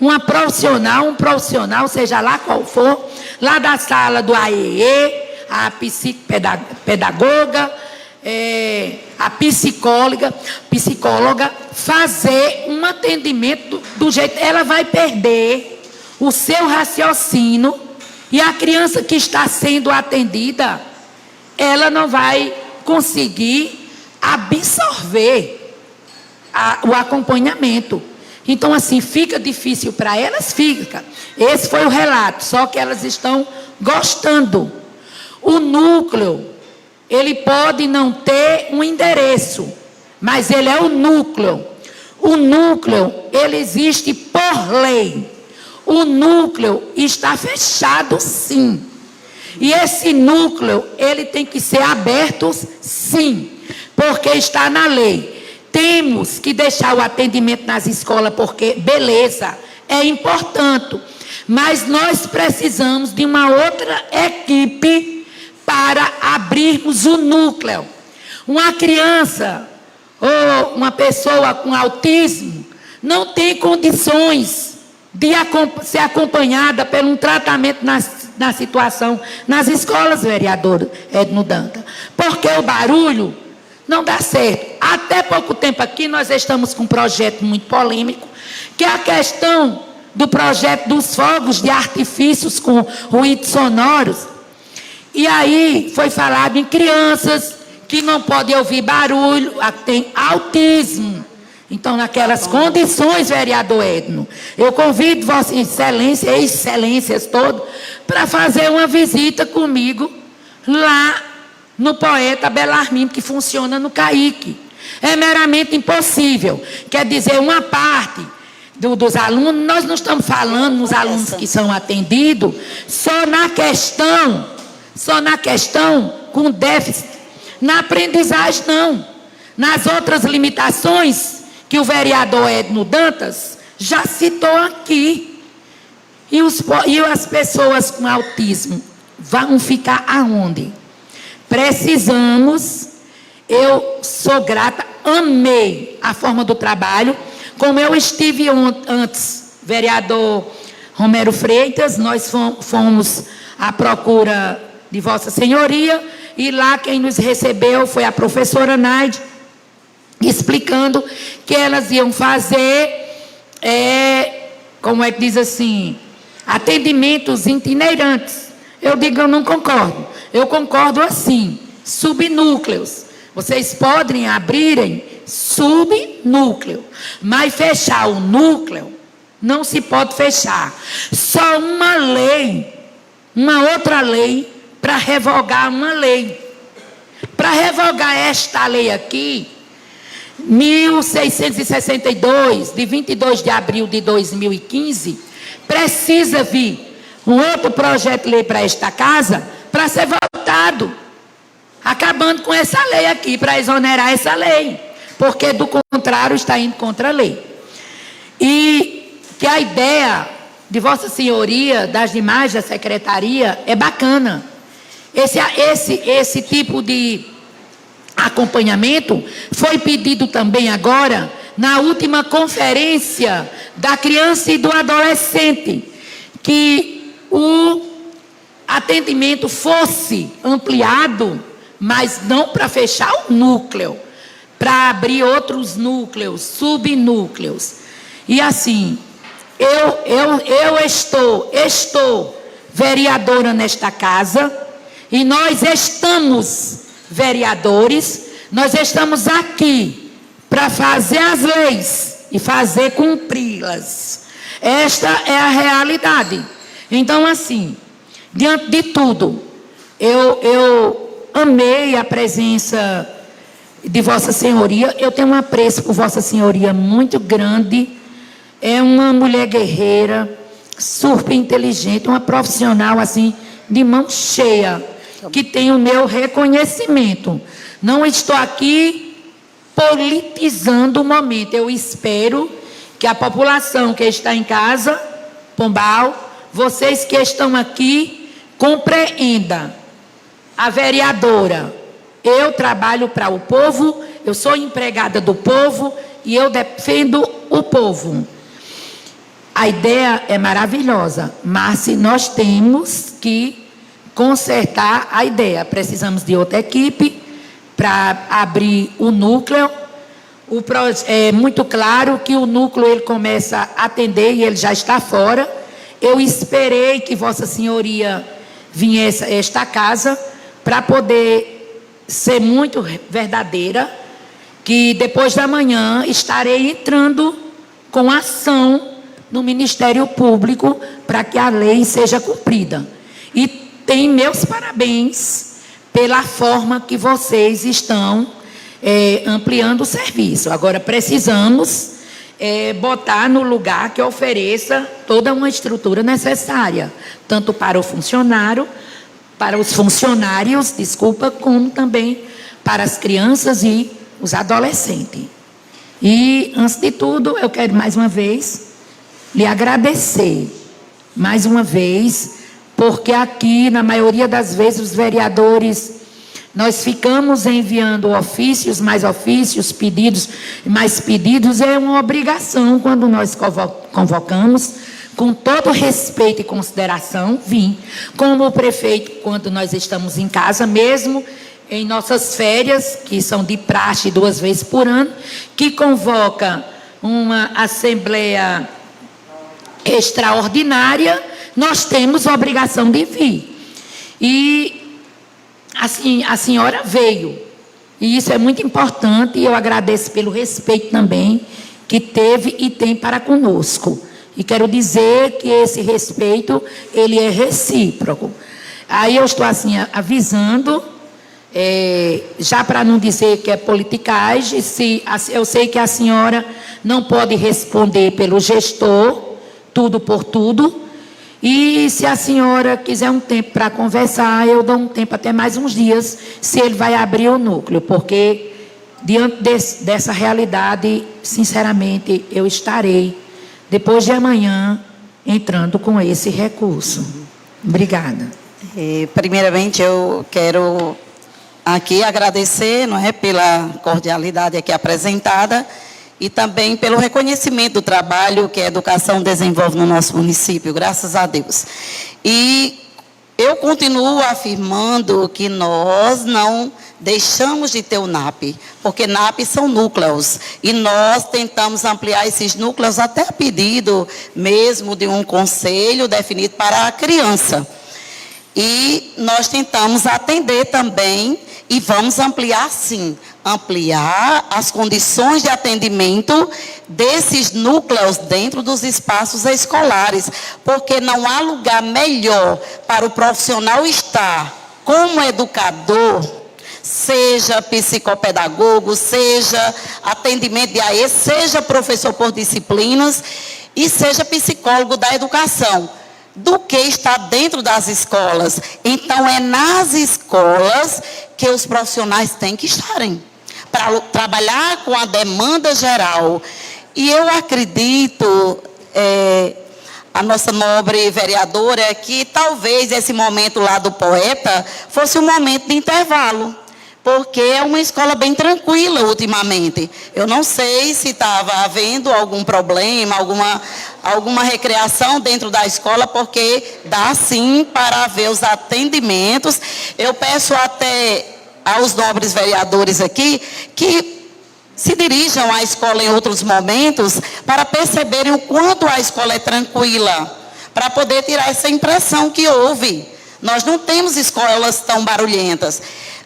um profissional, seja lá qual for, lá da sala do AEE, a psicopedagoga, a psicóloga, fazer um atendimento do jeito. Ela vai perder o seu raciocínio e a criança que está sendo atendida, ela não vai conseguir absorver o acompanhamento. Então, assim, fica difícil para elas? Fica. Esse foi o relato, só que elas estão gostando. O núcleo, ele pode não ter um endereço, mas ele é o núcleo. O núcleo, ele existe por lei. O núcleo está fechado, sim. E esse núcleo, ele tem que ser aberto, sim, porque está na lei. Temos que deixar o atendimento nas escolas, porque, beleza, é importante. Mas nós precisamos de uma outra equipe para abrirmos o núcleo. Uma criança ou uma pessoa com autismo não tem condições de ser acompanhada por um tratamento na situação, nas escolas, vereador Edno Dantas. Porque o barulho não dá certo. Até pouco tempo aqui nós estamos com um projeto muito polêmico, que é a questão do projeto dos fogos de artifícios com ruídos sonoros. E aí foi falado em crianças que não podem ouvir barulho, tem autismo. Então, naquelas condições, vereador Edno, eu convido Vossa Excelência, excelências todas, para fazer uma visita comigo lá no Poeta Belarmino, que funciona no CAIC. É meramente impossível. Quer dizer, uma parte dos alunos, nós não estamos falando nos alunos que são atendidos, só na questão com déficit. Na aprendizagem, não. Nas outras limitações que o vereador Edno Dantas já citou aqui. E as pessoas com autismo vão ficar aonde? Precisamos, eu sou grata, amei a forma do trabalho, como eu estive antes, vereador Romero Freitas, nós fomos à procura de Vossa Senhoria, e lá quem nos recebeu foi a professora Naide, explicando que elas iam fazer, como é que diz assim, atendimentos itinerantes. Eu digo, eu não concordo. Eu concordo assim, subnúcleos. Vocês podem abrirem subnúcleo, mas fechar o núcleo não se pode fechar. Só uma lei, uma outra lei, para revogar uma lei. Para revogar esta lei aqui, 1662, de 22 de abril de 2015, precisa vir um outro projeto de lei para esta casa, para ser votado, acabando com essa lei aqui, para exonerar essa lei, porque do contrário está indo contra a lei. E que a ideia de Vossa Senhoria, das demais da secretaria, é bacana. Esse tipo de acompanhamento foi pedido também agora na última conferência da criança e do adolescente, que o atendimento fosse ampliado, mas não para fechar o núcleo, para abrir outros núcleos, subnúcleos. E assim, eu estou vereadora nesta casa, e nós estamos vereadores, nós estamos aqui para fazer as leis e fazer cumpri-las. Esta é a realidade. Então, assim, diante de tudo, eu amei a presença de Vossa Senhoria. Eu tenho um apreço por Vossa Senhoria muito grande. É uma mulher guerreira, super inteligente, uma profissional assim, de mão cheia, que tem o meu reconhecimento. Não estou aqui politizando o momento. Eu espero que a população que está em casa, Pombal, vocês que estão aqui, compreendam a vereadora, eu trabalho para o povo, eu sou empregada do povo e eu defendo o povo. A ideia é maravilhosa, mas nós temos que consertar a ideia. Precisamos de outra equipe para abrir o núcleo. É muito claro que o núcleo ele começa a atender e ele já está fora. Eu esperei que Vossa Senhoria viesse a esta casa para poder ser muito verdadeira, que depois da manhã estarei entrando com ação no Ministério Público para que a lei seja cumprida. E tem meus parabéns pela forma que vocês estão ampliando o serviço. Agora precisamos botar no lugar que ofereça toda uma estrutura necessária, tanto para o funcionário, para os funcionários, como também para as crianças e os adolescentes. E, antes de tudo, eu quero mais uma vez lhe agradecer, mais uma vez, porque aqui, na maioria das vezes, os vereadores, nós ficamos enviando ofícios, pedidos, mais pedidos, é uma obrigação quando nós convocamos, com todo respeito e consideração, vim. Como o prefeito, quando nós estamos em casa, mesmo em nossas férias, que são de praxe 2 vezes por ano, que convoca uma assembleia extraordinária, nós temos a obrigação de vir. E assim, a senhora veio. E isso é muito importante e eu agradeço pelo respeito também que teve e tem para conosco. E quero dizer que esse respeito, ele é recíproco. Aí eu estou assim avisando, já para não dizer que é politicagem, eu sei que a senhora não pode responder pelo gestor, tudo por tudo, e se a senhora quiser um tempo para conversar, eu dou um tempo, até mais uns dias, se ele vai abrir o núcleo, porque diante dessa realidade, sinceramente, eu estarei, depois de amanhã, entrando com esse recurso. Obrigada. Primeiramente, eu quero aqui agradecer, não é, pela cordialidade aqui apresentada e também pelo reconhecimento do trabalho que a educação desenvolve no nosso município, graças a Deus. E eu continuo afirmando que nós não deixamos de ter o NAP, porque NAP são núcleos, e nós tentamos ampliar esses núcleos até a pedido mesmo de um conselho definido para a criança. E nós tentamos atender também, e vamos ampliar sim, ampliar as condições de atendimento desses núcleos dentro dos espaços escolares, porque não há lugar melhor para o profissional estar como educador, seja psicopedagogo, seja atendimento de AE, seja professor por disciplinas e seja psicólogo da educação, do que está dentro das escolas. Então, é nas escolas que os profissionais têm que estarem, para trabalhar com a demanda geral. E eu acredito, a nossa nobre vereadora, que talvez esse momento lá do poeta fosse um momento de intervalo, porque é uma escola bem tranquila ultimamente. Eu não sei se estava havendo algum problema, alguma recreação dentro da escola, porque dá sim para ver os atendimentos. Eu peço até aos nobres vereadores aqui que se dirijam à escola em outros momentos para perceberem o quanto a escola é tranquila, para poder tirar essa impressão que houve. Nós não temos escolas tão barulhentas.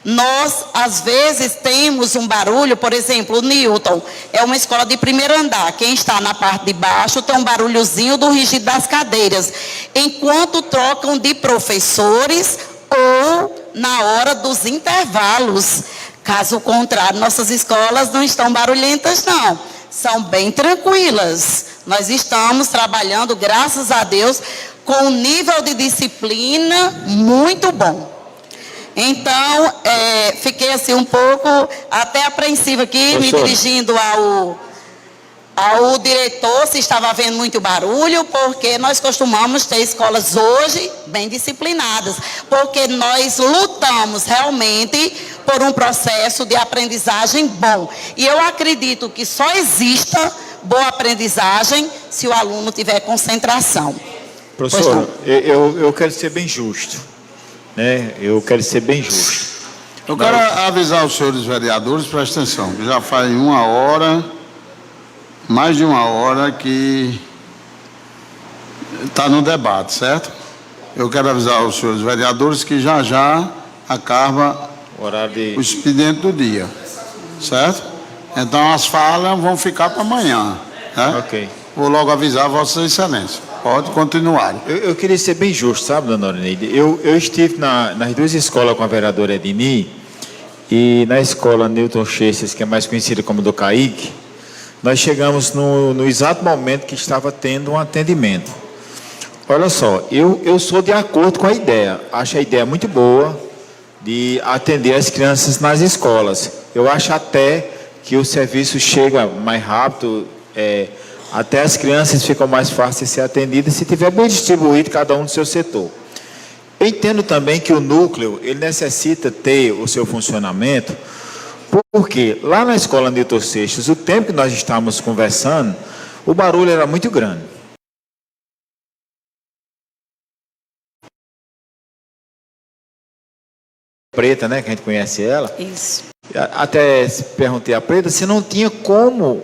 Nós, às vezes, temos um barulho, por exemplo, o Newton é uma escola de primeiro andar. Quem está na parte de baixo tem um barulhozinho do rígido das cadeiras, enquanto trocam de professores ou na hora dos intervalos. Caso contrário, nossas escolas não estão barulhentas, não. São bem tranquilas. Nós estamos trabalhando, graças a Deus, com um nível de disciplina muito bom. Então, fiquei assim um pouco até apreensiva aqui, me dirigindo ao diretor se estava havendo muito barulho, porque nós costumamos ter escolas hoje bem disciplinadas, porque nós lutamos realmente por um processo de aprendizagem bom. E eu acredito que só exista boa aprendizagem se o aluno tiver concentração. Professor, eu quero ser bem justo, né? Eu quero ser bem justo. Eu quero avisar os senhores vereadores, presta atenção, que já faz mais de uma hora que está no debate, certo? Eu quero avisar os senhores vereadores que já acaba o expediente do dia, certo? Então as falas vão ficar para amanhã, né? Ok. Vou logo avisar Vossa Excelência. Pode continuar. Eu queria ser bem justo, sabe, dona Orineide? Eu estive nas duas escolas com a vereadora Edini, e na escola Newton Chestes, que é mais conhecida como do Caíque, nós chegamos no exato momento que estava tendo um atendimento. Olha só, eu sou de acordo com a ideia, acho a ideia muito boa de atender as crianças nas escolas. Eu acho até que o serviço chega mais rápido, até as crianças ficam mais fáceis de ser atendidas se tiver bem distribuído cada um no seu setor. Eu entendo também que o núcleo, ele necessita ter o seu funcionamento, porque lá na escola Newton Seixas, o tempo que nós estávamos conversando, o barulho era muito grande. Preta, né, que a gente conhece ela. Isso. Até perguntei a Preta se não tinha como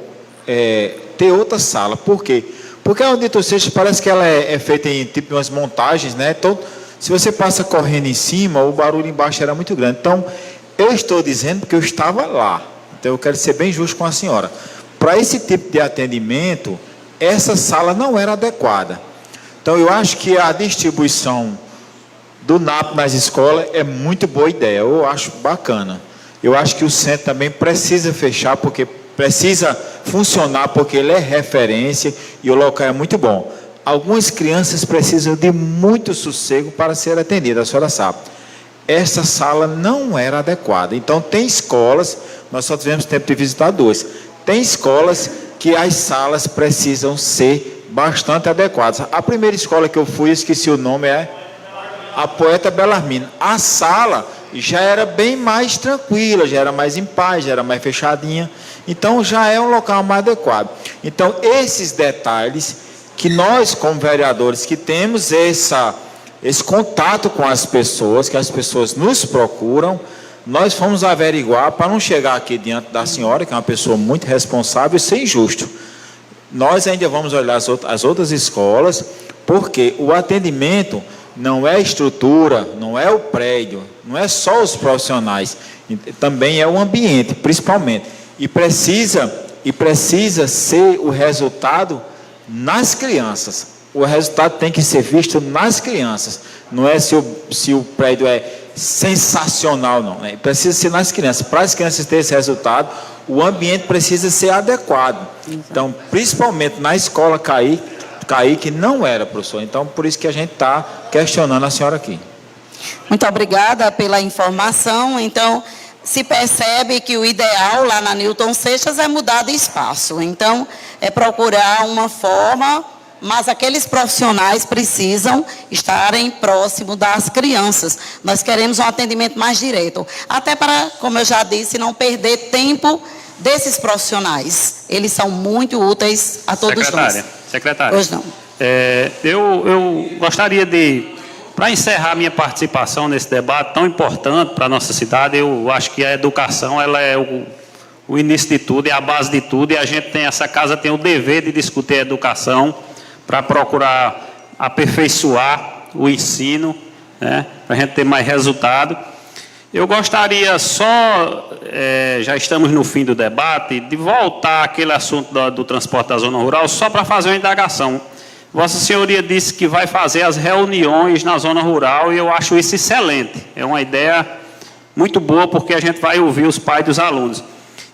ter outra sala. Por quê? Porque a Newton Seixas parece que ela é feita em tipo umas montagens, né? Então, se você passa correndo em cima, o barulho embaixo era muito grande. Então, eu estou dizendo porque eu estava lá. Então, eu quero ser bem justo com a senhora. Para esse tipo de atendimento, essa sala não era adequada. Então, eu acho que a distribuição do NAP nas escolas é muito boa ideia. Eu acho bacana. Eu acho que o centro também precisa fechar, porque precisa funcionar, porque ele é referência e o local é muito bom. Algumas crianças precisam de muito sossego para ser atendidas, a senhora sabe. Essa sala não era adequada. Então, tem escolas, nós só tivemos tempo de visitar duas, tem escolas que as salas precisam ser bastante adequadas. A primeira escola que eu fui, esqueci o nome, é a Poeta Belarmino. A sala já era bem mais tranquila, já era mais em paz, já era mais fechadinha. Então, já é um local mais adequado. Então, esses detalhes que nós, como vereadores, que temos esse contato com as pessoas, que as pessoas nos procuram, nós fomos averiguar para não chegar aqui diante da senhora, que é uma pessoa muito responsável, e ser injusto. Nós ainda vamos olhar as outras escolas, porque o atendimento não é a estrutura, não é o prédio, não é só os profissionais, também é o ambiente, principalmente. E precisa ser o resultado nas crianças. O resultado tem que ser visto nas crianças. Não é se o prédio é sensacional, não. Né? Precisa ser nas crianças. Para as crianças terem esse resultado, o ambiente precisa ser adequado. Então, principalmente na escola Caíque não era, professor. Então, por isso que a gente está questionando a senhora aqui. Muito obrigada pela informação. Então, se percebe que o ideal lá na Newton Seixas é mudar de espaço. Então, é procurar uma forma, mas aqueles profissionais precisam estarem próximo das crianças. Nós queremos um atendimento mais direto. Até para, como eu já disse, não perder tempo desses profissionais. Eles são muito úteis a todos nós. Secretária. Pois não. Eu gostaria de, para encerrar minha participação nesse debate tão importante para a nossa cidade, eu acho que a educação ela é o início de tudo, é a base de tudo, e a gente essa casa tem o dever de discutir a educação para procurar aperfeiçoar o ensino, né, para a gente ter mais resultado. Eu gostaria só, já estamos no fim do debate, de voltar àquele assunto do transporte da zona rural, só para fazer uma indagação. Vossa Senhoria disse que vai fazer as reuniões na zona rural, e eu acho isso excelente. É uma ideia muito boa, porque a gente vai ouvir os pais dos alunos.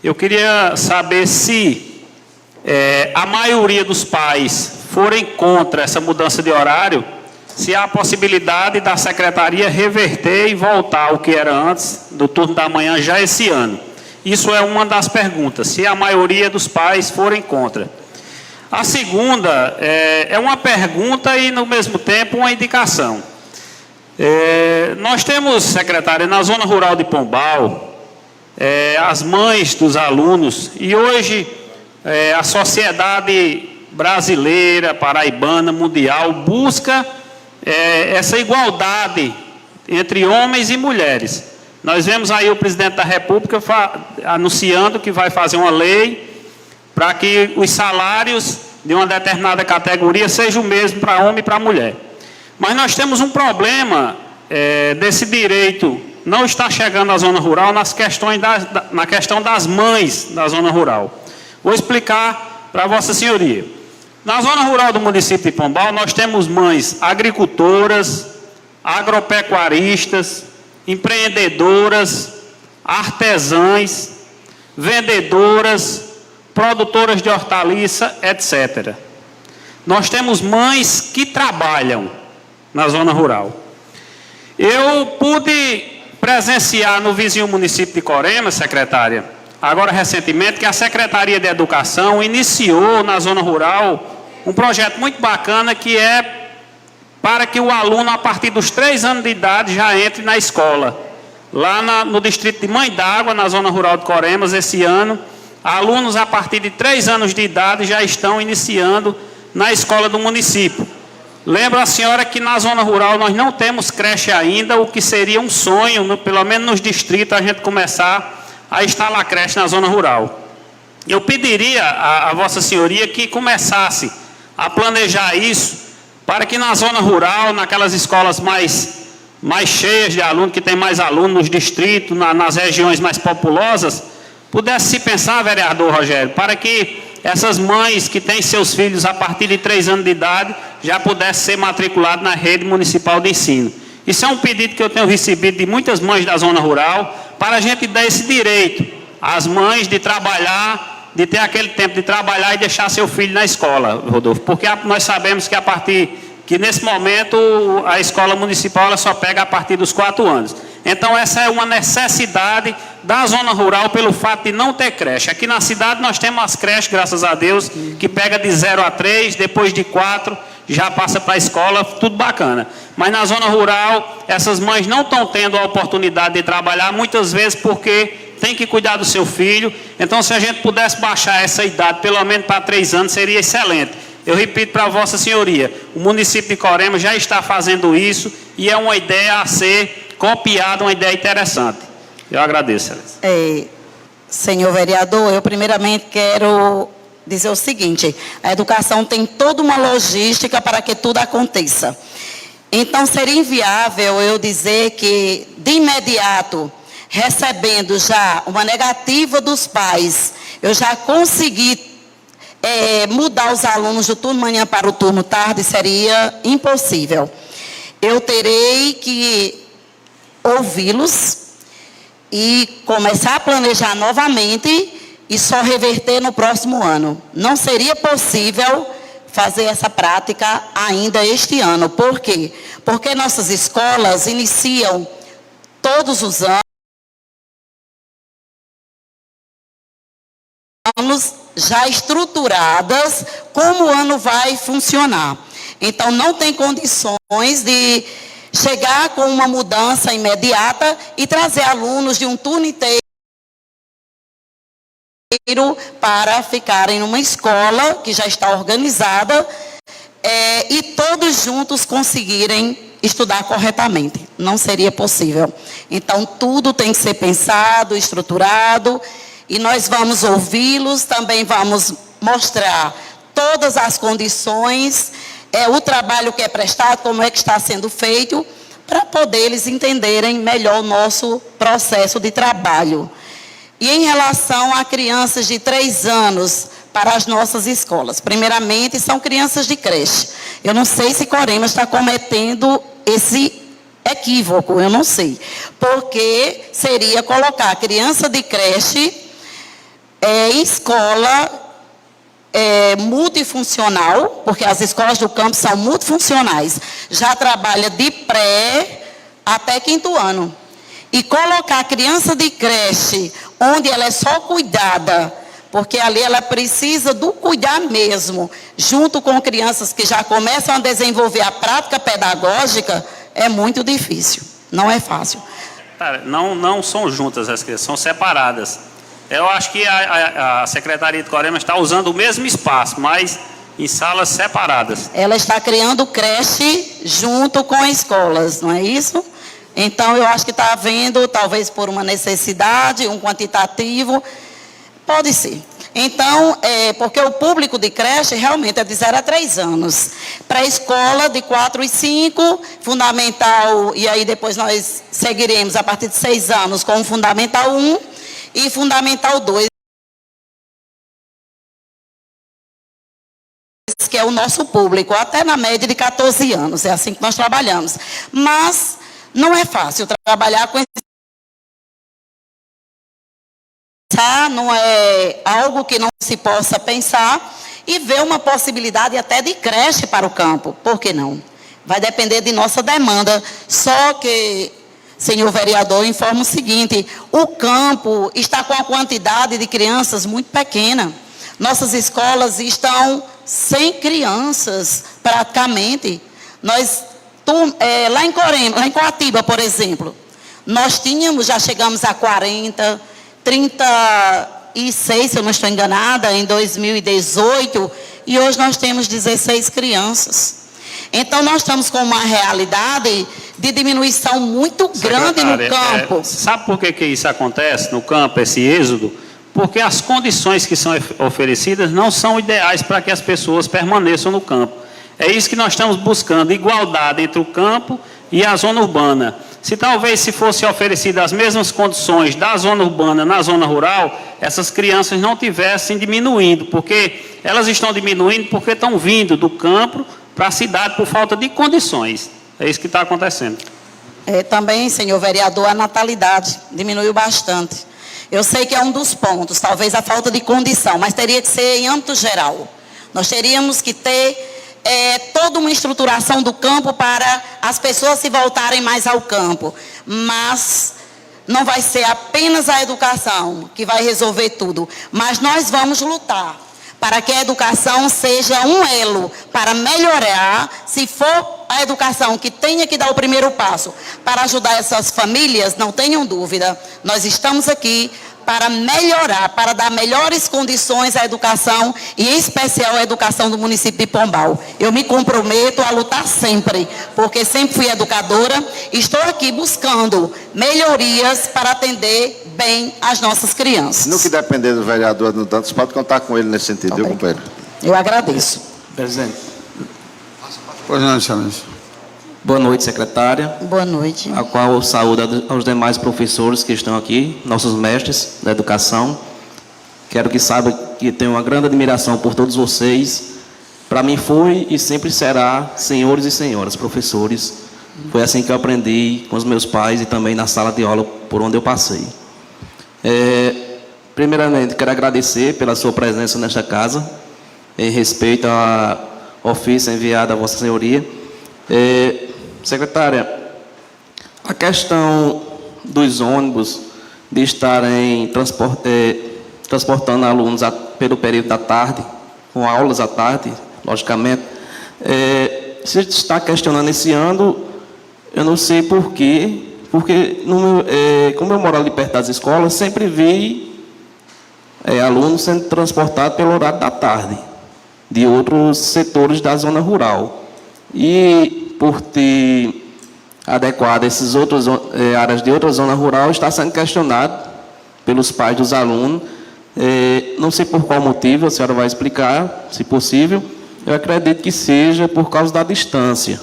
Eu queria saber se a maioria dos pais forem contra essa mudança de horário, se há a possibilidade da secretaria reverter e voltar ao que era antes, do turno da manhã, já esse ano. Isso é uma das perguntas, se a maioria dos pais forem contra. A segunda é uma pergunta e, no mesmo tempo, uma indicação. Nós temos, secretária, na zona rural de Pombal, as mães dos alunos, e hoje a sociedade brasileira, paraibana, mundial, busca essa igualdade entre homens e mulheres. Nós vemos aí o presidente da República anunciando que vai fazer uma lei para que os salários de uma determinada categoria sejam o mesmo para homem e para mulher. Mas nós temos um problema desse direito não está chegando à zona rural na questão das mães da zona rural. Vou explicar para Vossa Senhoria. Na zona rural do município de Pombal, nós temos mães agricultoras, agropecuaristas, empreendedoras, artesãs, vendedoras, produtoras de hortaliça, etc. Nós temos mães que trabalham na zona rural. Eu pude presenciar no vizinho município de Corema, secretária, agora recentemente, que a Secretaria de Educação iniciou na zona rural um projeto muito bacana que é para que o aluno, a partir dos 3 anos de idade, já entre na escola. Lá no distrito de Mãe d'Água, na zona rural de Coremas, esse ano, alunos a partir de 3 anos de idade já estão iniciando na escola do município. Lembro a senhora que na zona rural nós não temos creche ainda, o que seria um sonho, pelo menos nos distritos, a gente começar a instalar creche na zona rural. Eu pediria a Vossa Senhoria que começasse a planejar isso, para que na zona rural, naquelas escolas mais cheias de alunos, que tem mais alunos nos distritos, nas regiões mais populosas, pudesse se pensar, vereador Rogério, para que essas mães que têm seus filhos a partir de 3 anos de idade já pudessem ser matriculados na rede municipal de ensino. Isso é um pedido que eu tenho recebido de muitas mães da zona rural, para a gente dar esse direito às mães de trabalhar, de ter aquele tempo de trabalhar e deixar seu filho na escola, Rodolfo, porque nós sabemos que nesse momento a escola municipal ela só pega a partir dos 4 anos. Então essa é uma necessidade da zona rural pelo fato de não ter creche. Aqui na cidade nós temos as creches, graças a Deus, que pega de 0 a 3, depois de 4 já passa para a escola, tudo bacana. Mas na zona rural essas mães não estão tendo a oportunidade de trabalhar, muitas vezes porque tem que cuidar do seu filho. Então, se a gente pudesse baixar essa idade, pelo menos para 3 anos, seria excelente. Eu repito para Vossa Senhoria, o município de Corema já está fazendo isso e é uma ideia a ser copiada, uma ideia interessante. Eu agradeço, Excelência. Senhor vereador, eu primeiramente quero dizer o seguinte: a educação tem toda uma logística para que tudo aconteça. Então, seria inviável eu dizer que, de imediato, recebendo já uma negativa dos pais, eu já consegui mudar os alunos do turno manhã para o turno tarde, seria impossível. Eu terei que ouvi-los e começar a planejar novamente e só reverter no próximo ano. Não seria possível fazer essa prática ainda este ano. Por quê? Porque nossas escolas iniciam todos os anos já estruturadas como o ano vai funcionar. Então, não tem condições de chegar com uma mudança imediata e trazer alunos de um turno inteiro para ficarem numa escola que já está organizada e todos juntos conseguirem estudar corretamente. Não seria possível. Então, tudo tem que ser pensado, estruturado, e nós vamos ouvi-los, também vamos mostrar todas as condições, o trabalho que é prestado, como é que está sendo feito, para poder eles entenderem melhor o nosso processo de trabalho. E em relação a crianças de 3 anos para as nossas escolas, primeiramente são crianças de creche. Eu não sei se Corema está cometendo esse equívoco, eu não sei. Porque seria colocar a criança de creche em escola multifuncional, porque as escolas do campo são multifuncionais. Já trabalha de pré até 5º ano. E colocar a criança de creche, onde ela é só cuidada porque ali ela precisa do cuidar mesmo, junto com crianças que já começam a desenvolver a prática pedagógica, é muito difícil, não é fácil. Não são juntas as crianças, são separadas. Eu acho que a Secretaria de Corema está usando o mesmo espaço, mas em salas separadas. Ela está criando creche junto com escolas, não é isso? Então, eu acho que está havendo, talvez por uma necessidade, um quantitativo, pode ser. Então, porque o público de creche realmente é de 0 a 3 anos. Pré-escola, de 4 e 5, fundamental, e aí depois nós seguiremos a partir de 6 anos com o fundamental 1 e fundamental 2. Que é o nosso público, até na média de 14 anos, é assim que nós trabalhamos. Mas não é fácil trabalhar com esse... Não é algo que não se possa pensar e ver uma possibilidade até de creche para o campo, por que não? Vai depender de nossa demanda, só que, senhor vereador, eu informo o seguinte, o campo está com a quantidade de crianças muito pequena, nossas escolas estão sem crianças, praticamente. Nós, lá em Corema, lá em Coatiba, por exemplo, nós tínhamos, já chegamos a 40, 36, se eu não estou enganada, em 2018, e hoje nós temos 16 crianças. Então, nós estamos com uma realidade de diminuição muito grande no campo. Sabe por que isso acontece no campo, esse êxodo? Porque as condições que são oferecidas não são ideais para que as pessoas permaneçam no campo. É isso que nós estamos buscando, igualdade entre o campo e a zona urbana. Se fossem oferecidas as mesmas condições da zona urbana na zona rural, essas crianças não tivessem diminuindo, porque elas estão diminuindo porque estão vindo do campo para a cidade por falta de condições. É isso que está acontecendo. Também, senhor vereador, a natalidade diminuiu bastante. Eu sei que é um dos pontos, talvez a falta de condição, mas teria que ser em âmbito geral. Nós teríamos que ter toda uma estruturação do campo para as pessoas se voltarem mais ao campo. Mas não vai ser apenas a educação que vai resolver tudo. Mas nós vamos lutar para que a educação seja um elo para melhorar, se for a educação que tenha que dar o primeiro passo para ajudar essas famílias, não tenham dúvida, nós estamos aqui para melhorar, para dar melhores condições à educação e em especial à educação do município de Pombal. Eu me comprometo a lutar sempre, porque sempre fui educadora e estou aqui buscando melhorias para atender bem as nossas crianças. No que depender do vereador no Dantas, pode contar com ele nesse sentido, viu, companheiro? Eu agradeço. Presidente. Pois não, excelência. Boa noite, secretária. Boa noite. A qual eu saúdo aos demais professores que estão aqui, nossos mestres da educação. Quero que saibam que tenho uma grande admiração por todos vocês. Para mim foi e sempre será, senhores e senhoras, professores. Foi assim que eu aprendi com os meus pais e também na sala de aula por onde eu passei. Primeiramente, quero agradecer pela sua presença nesta casa, em respeito a ofício enviado a Vossa Senhoria. Secretária, a questão dos ônibus de estarem transportando alunos pelo período da tarde, com aulas à tarde, logicamente, se está questionando esse ano, eu não sei por quê, porque como eu moro ali perto das escolas, sempre vi alunos sendo transportados pelo horário da tarde, de outros setores da zona rural. E por ter adequado essas outras áreas de outra zona rural, está sendo questionado pelos pais dos alunos. Não sei por qual motivo, a senhora vai explicar, se possível. Eu acredito que seja por causa da distância,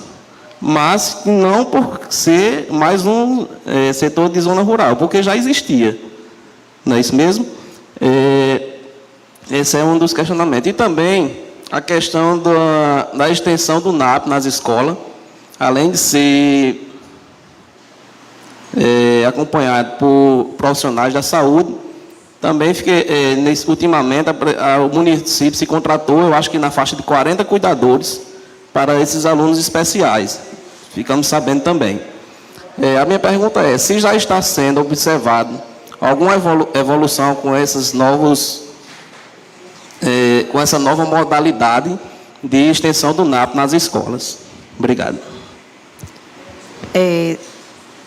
mas não por ser mais um setor de zona rural, porque já existia. Não é isso mesmo? Esse é um dos questionamentos. E também a questão da extensão do NAP nas escolas, além de ser acompanhado por profissionais da saúde, também ultimamente o município se contratou, eu acho que na faixa de 40 cuidadores para esses alunos especiais. Ficamos sabendo também. A minha pergunta é, se já está sendo observado alguma evolução com esses novos com essa nova modalidade de extensão do NAP nas escolas. Obrigado.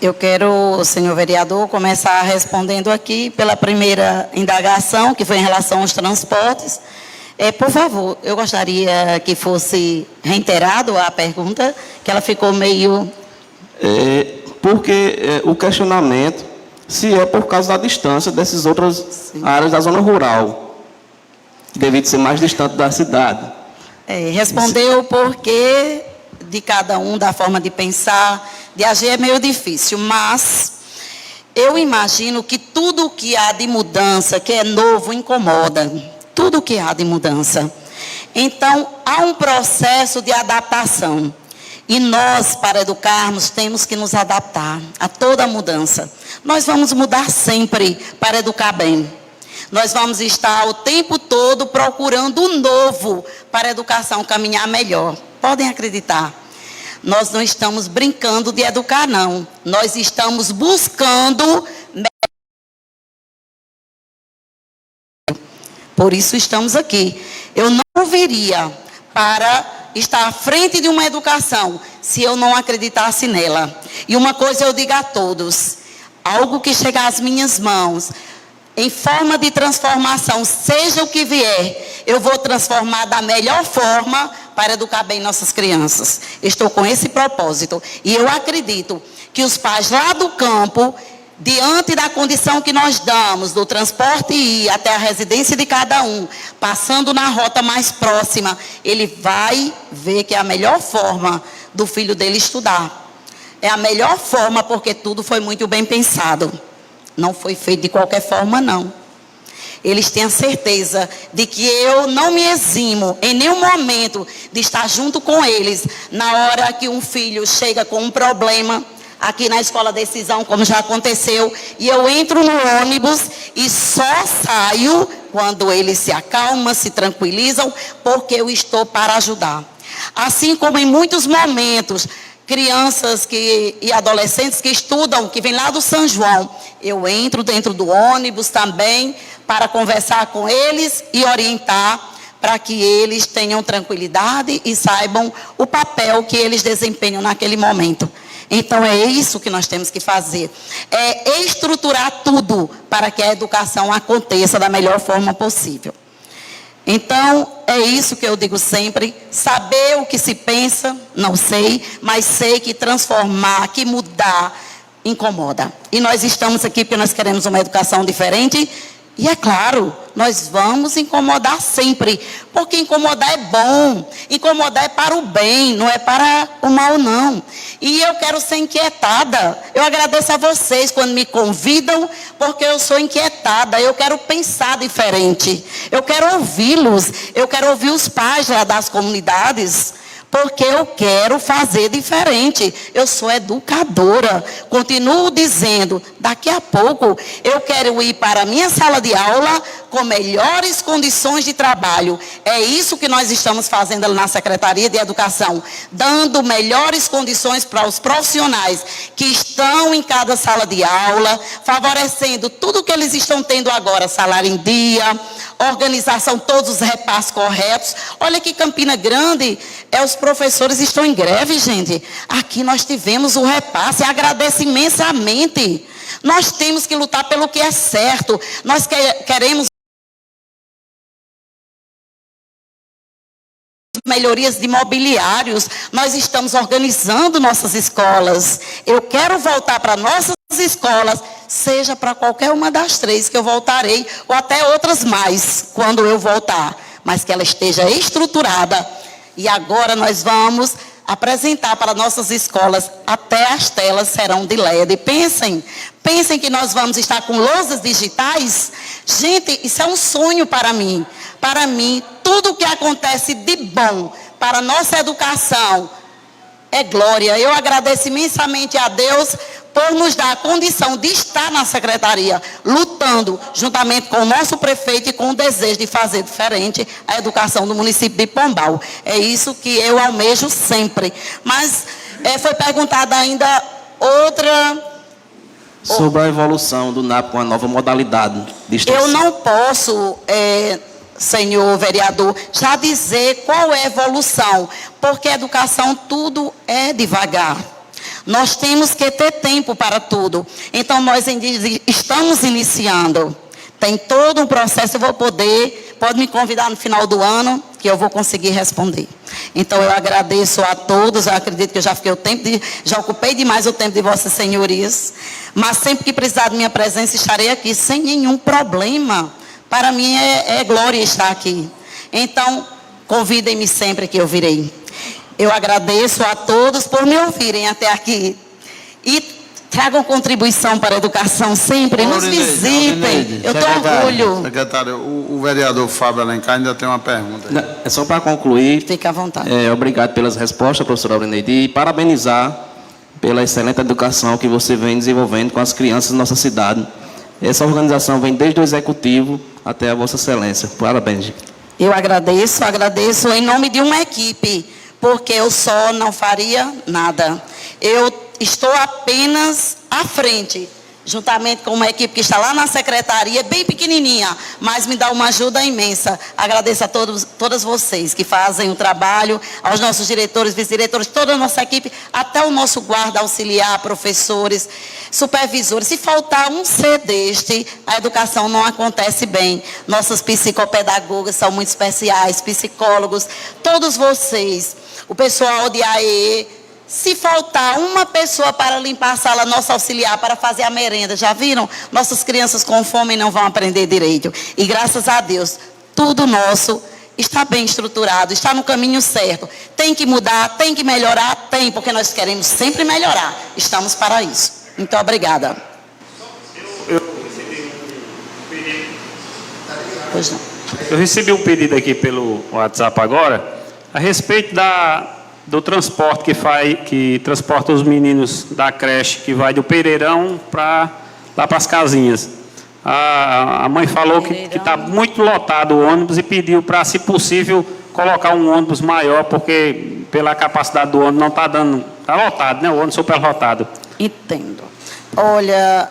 Eu quero, senhor vereador, começar respondendo aqui pela primeira indagação, que foi em relação aos transportes. Por favor, eu gostaria que fosse reiterado a pergunta, que ela ficou meio... Porque o questionamento, se é por causa da distância dessas outras áreas da zona rural, devido ser mais distante da cidade. Respondeu o porquê de cada um, da forma de pensar, de agir é meio difícil, mas eu imagino que tudo que há de mudança, que é novo, incomoda. Tudo que há de mudança. Então, há um processo de adaptação. E nós, para educarmos, temos que nos adaptar a toda mudança. Nós vamos mudar sempre para educar bem. Nós vamos estar o tempo todo procurando o novo para a educação caminhar melhor. Podem acreditar. Nós não estamos brincando de educar, não. Nós estamos buscando... Por isso estamos aqui. Eu não viria para estar à frente de uma educação se eu não acreditasse nela. E uma coisa eu digo a todos, algo que chegar às minhas mãos, em forma de transformação, seja o que vier, eu vou transformar da melhor forma para educar bem nossas crianças. Estou com esse propósito. E eu acredito que os pais lá do campo, diante da condição que nós damos, do transporte ir até a residência de cada um, passando na rota mais próxima, ele vai ver que é a melhor forma do filho dele estudar. É a melhor forma porque tudo foi muito bem pensado. Não foi feito de qualquer forma, não. Eles têm a certeza de que eu não me eximo em nenhum momento de estar junto com eles na hora que um filho chega com um problema, aqui na Escola Decisão, como já aconteceu, e eu entro no ônibus e só saio quando eles se acalmam, se tranquilizam, porque eu estou para ajudar. Assim como em muitos momentos, crianças e adolescentes que estudam, que vêm lá do São João, eu entro dentro do ônibus também para conversar com eles e orientar para que eles tenham tranquilidade e saibam o papel que eles desempenham naquele momento. Então, é isso que nós temos que fazer. É estruturar tudo para que a educação aconteça da melhor forma possível. Então, é isso que eu digo sempre. Saber o que se pensa, não sei, mas sei que transformar, que mudar, incomoda. E nós estamos aqui porque nós queremos uma educação diferente. E é claro, nós vamos incomodar sempre, porque incomodar é bom, incomodar é para o bem, não é para o mal, não. E eu quero ser inquietada. Eu agradeço a vocês quando me convidam, porque eu sou inquietada, eu quero pensar diferente, eu quero ouvi-los, eu quero ouvir os pais lá das comunidades, porque eu quero fazer diferente. Eu sou educadora. Continuo dizendo, daqui a pouco eu quero ir para a minha sala de aula com melhores condições de trabalho. É isso que nós estamos fazendo ali na Secretaria de Educação, dando melhores condições para os profissionais que estão em cada sala de aula, favorecendo tudo que eles estão tendo agora, salário em dia, organização, todos os repasses corretos. Olha que Campina Grande, os professores estão em greve, gente. Aqui nós tivemos o repasse, agradeço imensamente. Nós temos que lutar pelo que é certo. Nós queremos melhorias de mobiliários. Nós estamos organizando nossas escolas. Eu quero voltar para nossas escolas, seja para qualquer uma das 3 que eu voltarei, ou até outras mais, quando eu voltar. Mas que ela esteja estruturada. E agora nós vamos apresentar para nossas escolas, até as telas serão de LED. Pensem que nós vamos estar com lousas digitais. Gente, isso é um sonho para mim. Para mim, tudo que acontece de bom para a nossa educação é glória. Eu agradeço imensamente a Deus por nos dar a condição de estar na secretaria, lutando juntamente com o nosso prefeito e com o desejo de fazer diferente a educação do município de Pombal. É isso que eu almejo sempre. Mas foi perguntada ainda outra... Sobre a evolução do NAP com a nova modalidade de extensão. Eu não posso senhor vereador, já dizer qual é a evolução, porque a educação tudo é devagar. Nós temos que ter tempo para tudo. Então, nós estamos iniciando. Tem todo um processo, pode me convidar no final do ano, que eu vou conseguir responder. Então, eu agradeço a todos, eu acredito que eu já ocupei demais o tempo de vossas senhorias, mas sempre que precisar de minha presença, estarei aqui, sem nenhum problema. Para mim é glória estar aqui. Então, convidem-me sempre que eu virei. Eu agradeço a todos por me ouvirem até aqui. E tragam contribuição para a educação sempre, nos visitem. Eu tenho orgulho. Secretário, o vereador Fábio Alencar ainda tem uma pergunta. É só para concluir. Fique à vontade. Obrigado pelas respostas, professora Aureneide, e parabenizar pela excelente educação que você vem desenvolvendo com as crianças da nossa cidade. Essa organização vem desde o executivo até a Vossa Excelência. Parabéns. Eu agradeço em nome de uma equipe, porque eu só não faria nada. Eu estou apenas à frente, juntamente com uma equipe que está lá na secretaria, bem pequenininha, mas me dá uma ajuda imensa. Agradeço a todas vocês que fazem o trabalho, aos nossos diretores, vice-diretores, toda a nossa equipe, até o nosso guarda auxiliar, professores, supervisores. Se faltar um ser deste, a educação não acontece bem. Nossas psicopedagogas são muito especiais, psicólogos, todos vocês, o pessoal de AE. Se faltar uma pessoa para limpar a sala, nosso auxiliar, para fazer a merenda, já viram? Nossas crianças com fome não vão aprender direito. E graças a Deus, tudo nosso está bem estruturado, está no caminho certo. Tem que mudar, tem que melhorar, tem, porque nós queremos sempre melhorar. Estamos para isso. Muito obrigada. Eu recebi um pedido aqui pelo WhatsApp agora, a respeito do transporte que transporta os meninos da creche, que vai do Pereirão lá para as casinhas. A mãe falou que está muito lotado o ônibus e pediu para, se possível, colocar um ônibus maior, porque pela capacidade do ônibus não está dando, está lotado, né? O ônibus super lotado. Entendo. Olha,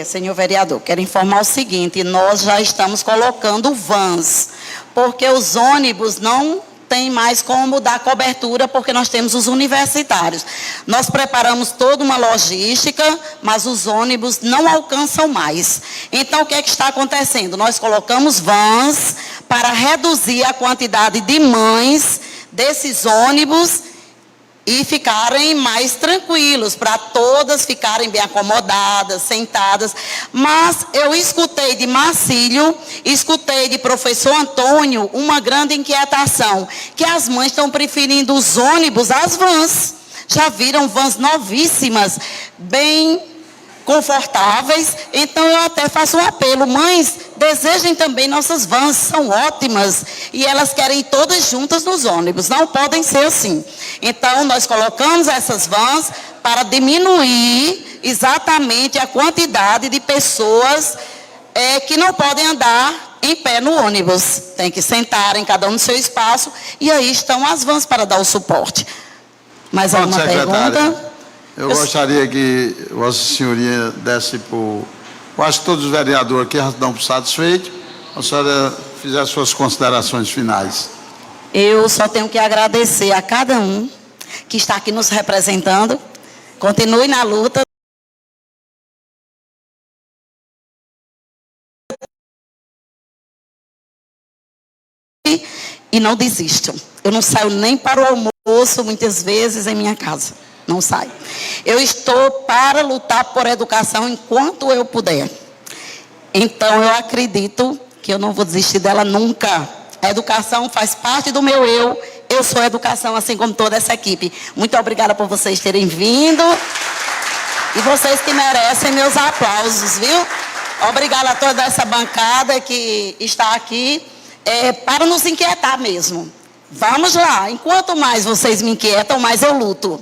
senhor vereador, quero informar o seguinte, nós já estamos colocando vans, porque os ônibus não tem mais como dar cobertura, porque nós temos os universitários. Nós preparamos toda uma logística, mas os ônibus não alcançam mais. Então, o que é que está acontecendo? Nós colocamos vans para reduzir a quantidade de mães desses ônibus e ficarem mais tranquilos, para todas ficarem bem acomodadas, sentadas. Mas eu escutei de Marcílio, escutei de professor Antônio uma grande inquietação, que as mães estão preferindo os ônibus às vans. Já viram vans novíssimas, bem confortáveis? Então eu até faço um apelo, mães, desejem também nossas vans, são ótimas, e elas querem ir todas juntas nos ônibus, não podem ser assim. Então nós colocamos essas vans para diminuir exatamente a quantidade de pessoas que não podem andar em pé no ônibus, tem que sentar em cada um no seu espaço, e aí estão as vans para dar o suporte. Mais alguma pergunta? Eu gostaria que Vossa Senhoria desse por... Eu acho que todos os vereadores aqui já estão satisfeitos. A senhora fizer suas considerações finais. Eu só tenho que agradecer a cada um que está aqui nos representando. Continue na luta. E não desistam. Eu não saio nem para o almoço, muitas vezes, em minha casa. Não sai. Eu estou para lutar por educação enquanto eu puder. Então, eu acredito que eu não vou desistir dela nunca. A educação faz parte do meu eu. Eu sou a educação, assim como toda essa equipe. Muito obrigada por vocês terem vindo. E vocês que merecem meus aplausos, viu? Obrigada a toda essa bancada que está aqui. Para nos inquietar mesmo. Vamos lá. Enquanto mais vocês me inquietam, mais eu luto.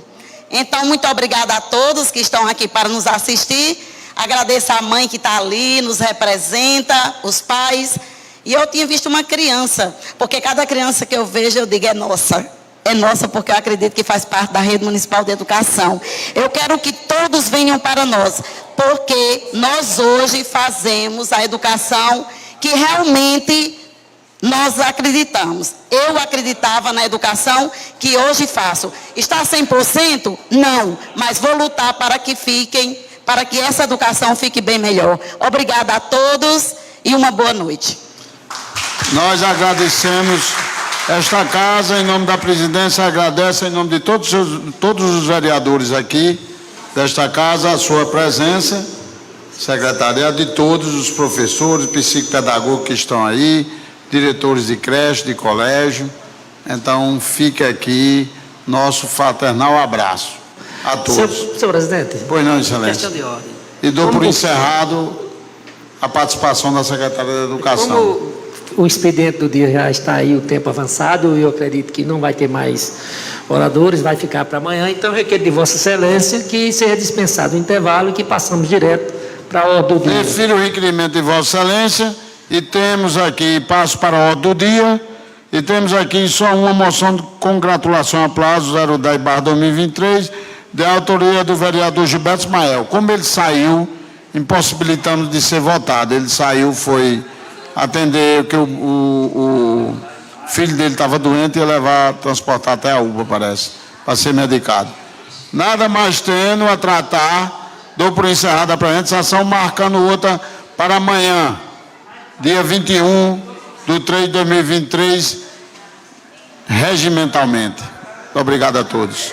Então, muito obrigada a todos que estão aqui para nos assistir. Agradeço a mãe que está ali, nos representa, os pais. E eu tinha visto uma criança, porque cada criança que eu vejo, eu digo, é nossa. É nossa, porque eu acredito que faz parte da Rede Municipal de Educação. Eu quero que todos venham para nós, porque nós hoje fazemos a educação que realmente Nós acreditamos. Eu acreditava na educação que hoje faço. Está 100%? Não, mas vou lutar para que essa educação fique bem melhor. Obrigada a todos e uma boa noite. Nós agradecemos esta casa, em nome da presidência, agradece em nome de todos os vereadores aqui desta casa a sua presença, secretariado de todos os professores, psicopedagogos que estão aí, diretores de creche, de colégio. Então, fica aqui nosso fraternal abraço a todos. Senhor presidente. Pois não, excelência. Questão de ordem. E dou por encerrado a participação da Secretaria da Educação. Como o expediente do dia já está aí, o tempo avançado, eu acredito que não vai ter mais oradores, vai ficar para amanhã, então eu requeiro de Vossa Excelência que seja dispensado o intervalo e que passamos direto para a ordem do dia. Refiro o requerimento de Vossa Excelência e temos aqui, passo para a ordem do dia, e temos aqui só uma moção de congratulação, aplauso 010/2023, de autoria do vereador Gilberto Ismael. Como ele saiu, impossibilitando de ser votado, ele saiu, foi atender que o filho dele estava doente e ia levar, transportar até a UBA, parece, para ser medicado. Nada mais tendo a tratar, dou por encerrada a apresentação, marcando outra para amanhã, dia 21/3/2023, regimentalmente. Obrigado a todos.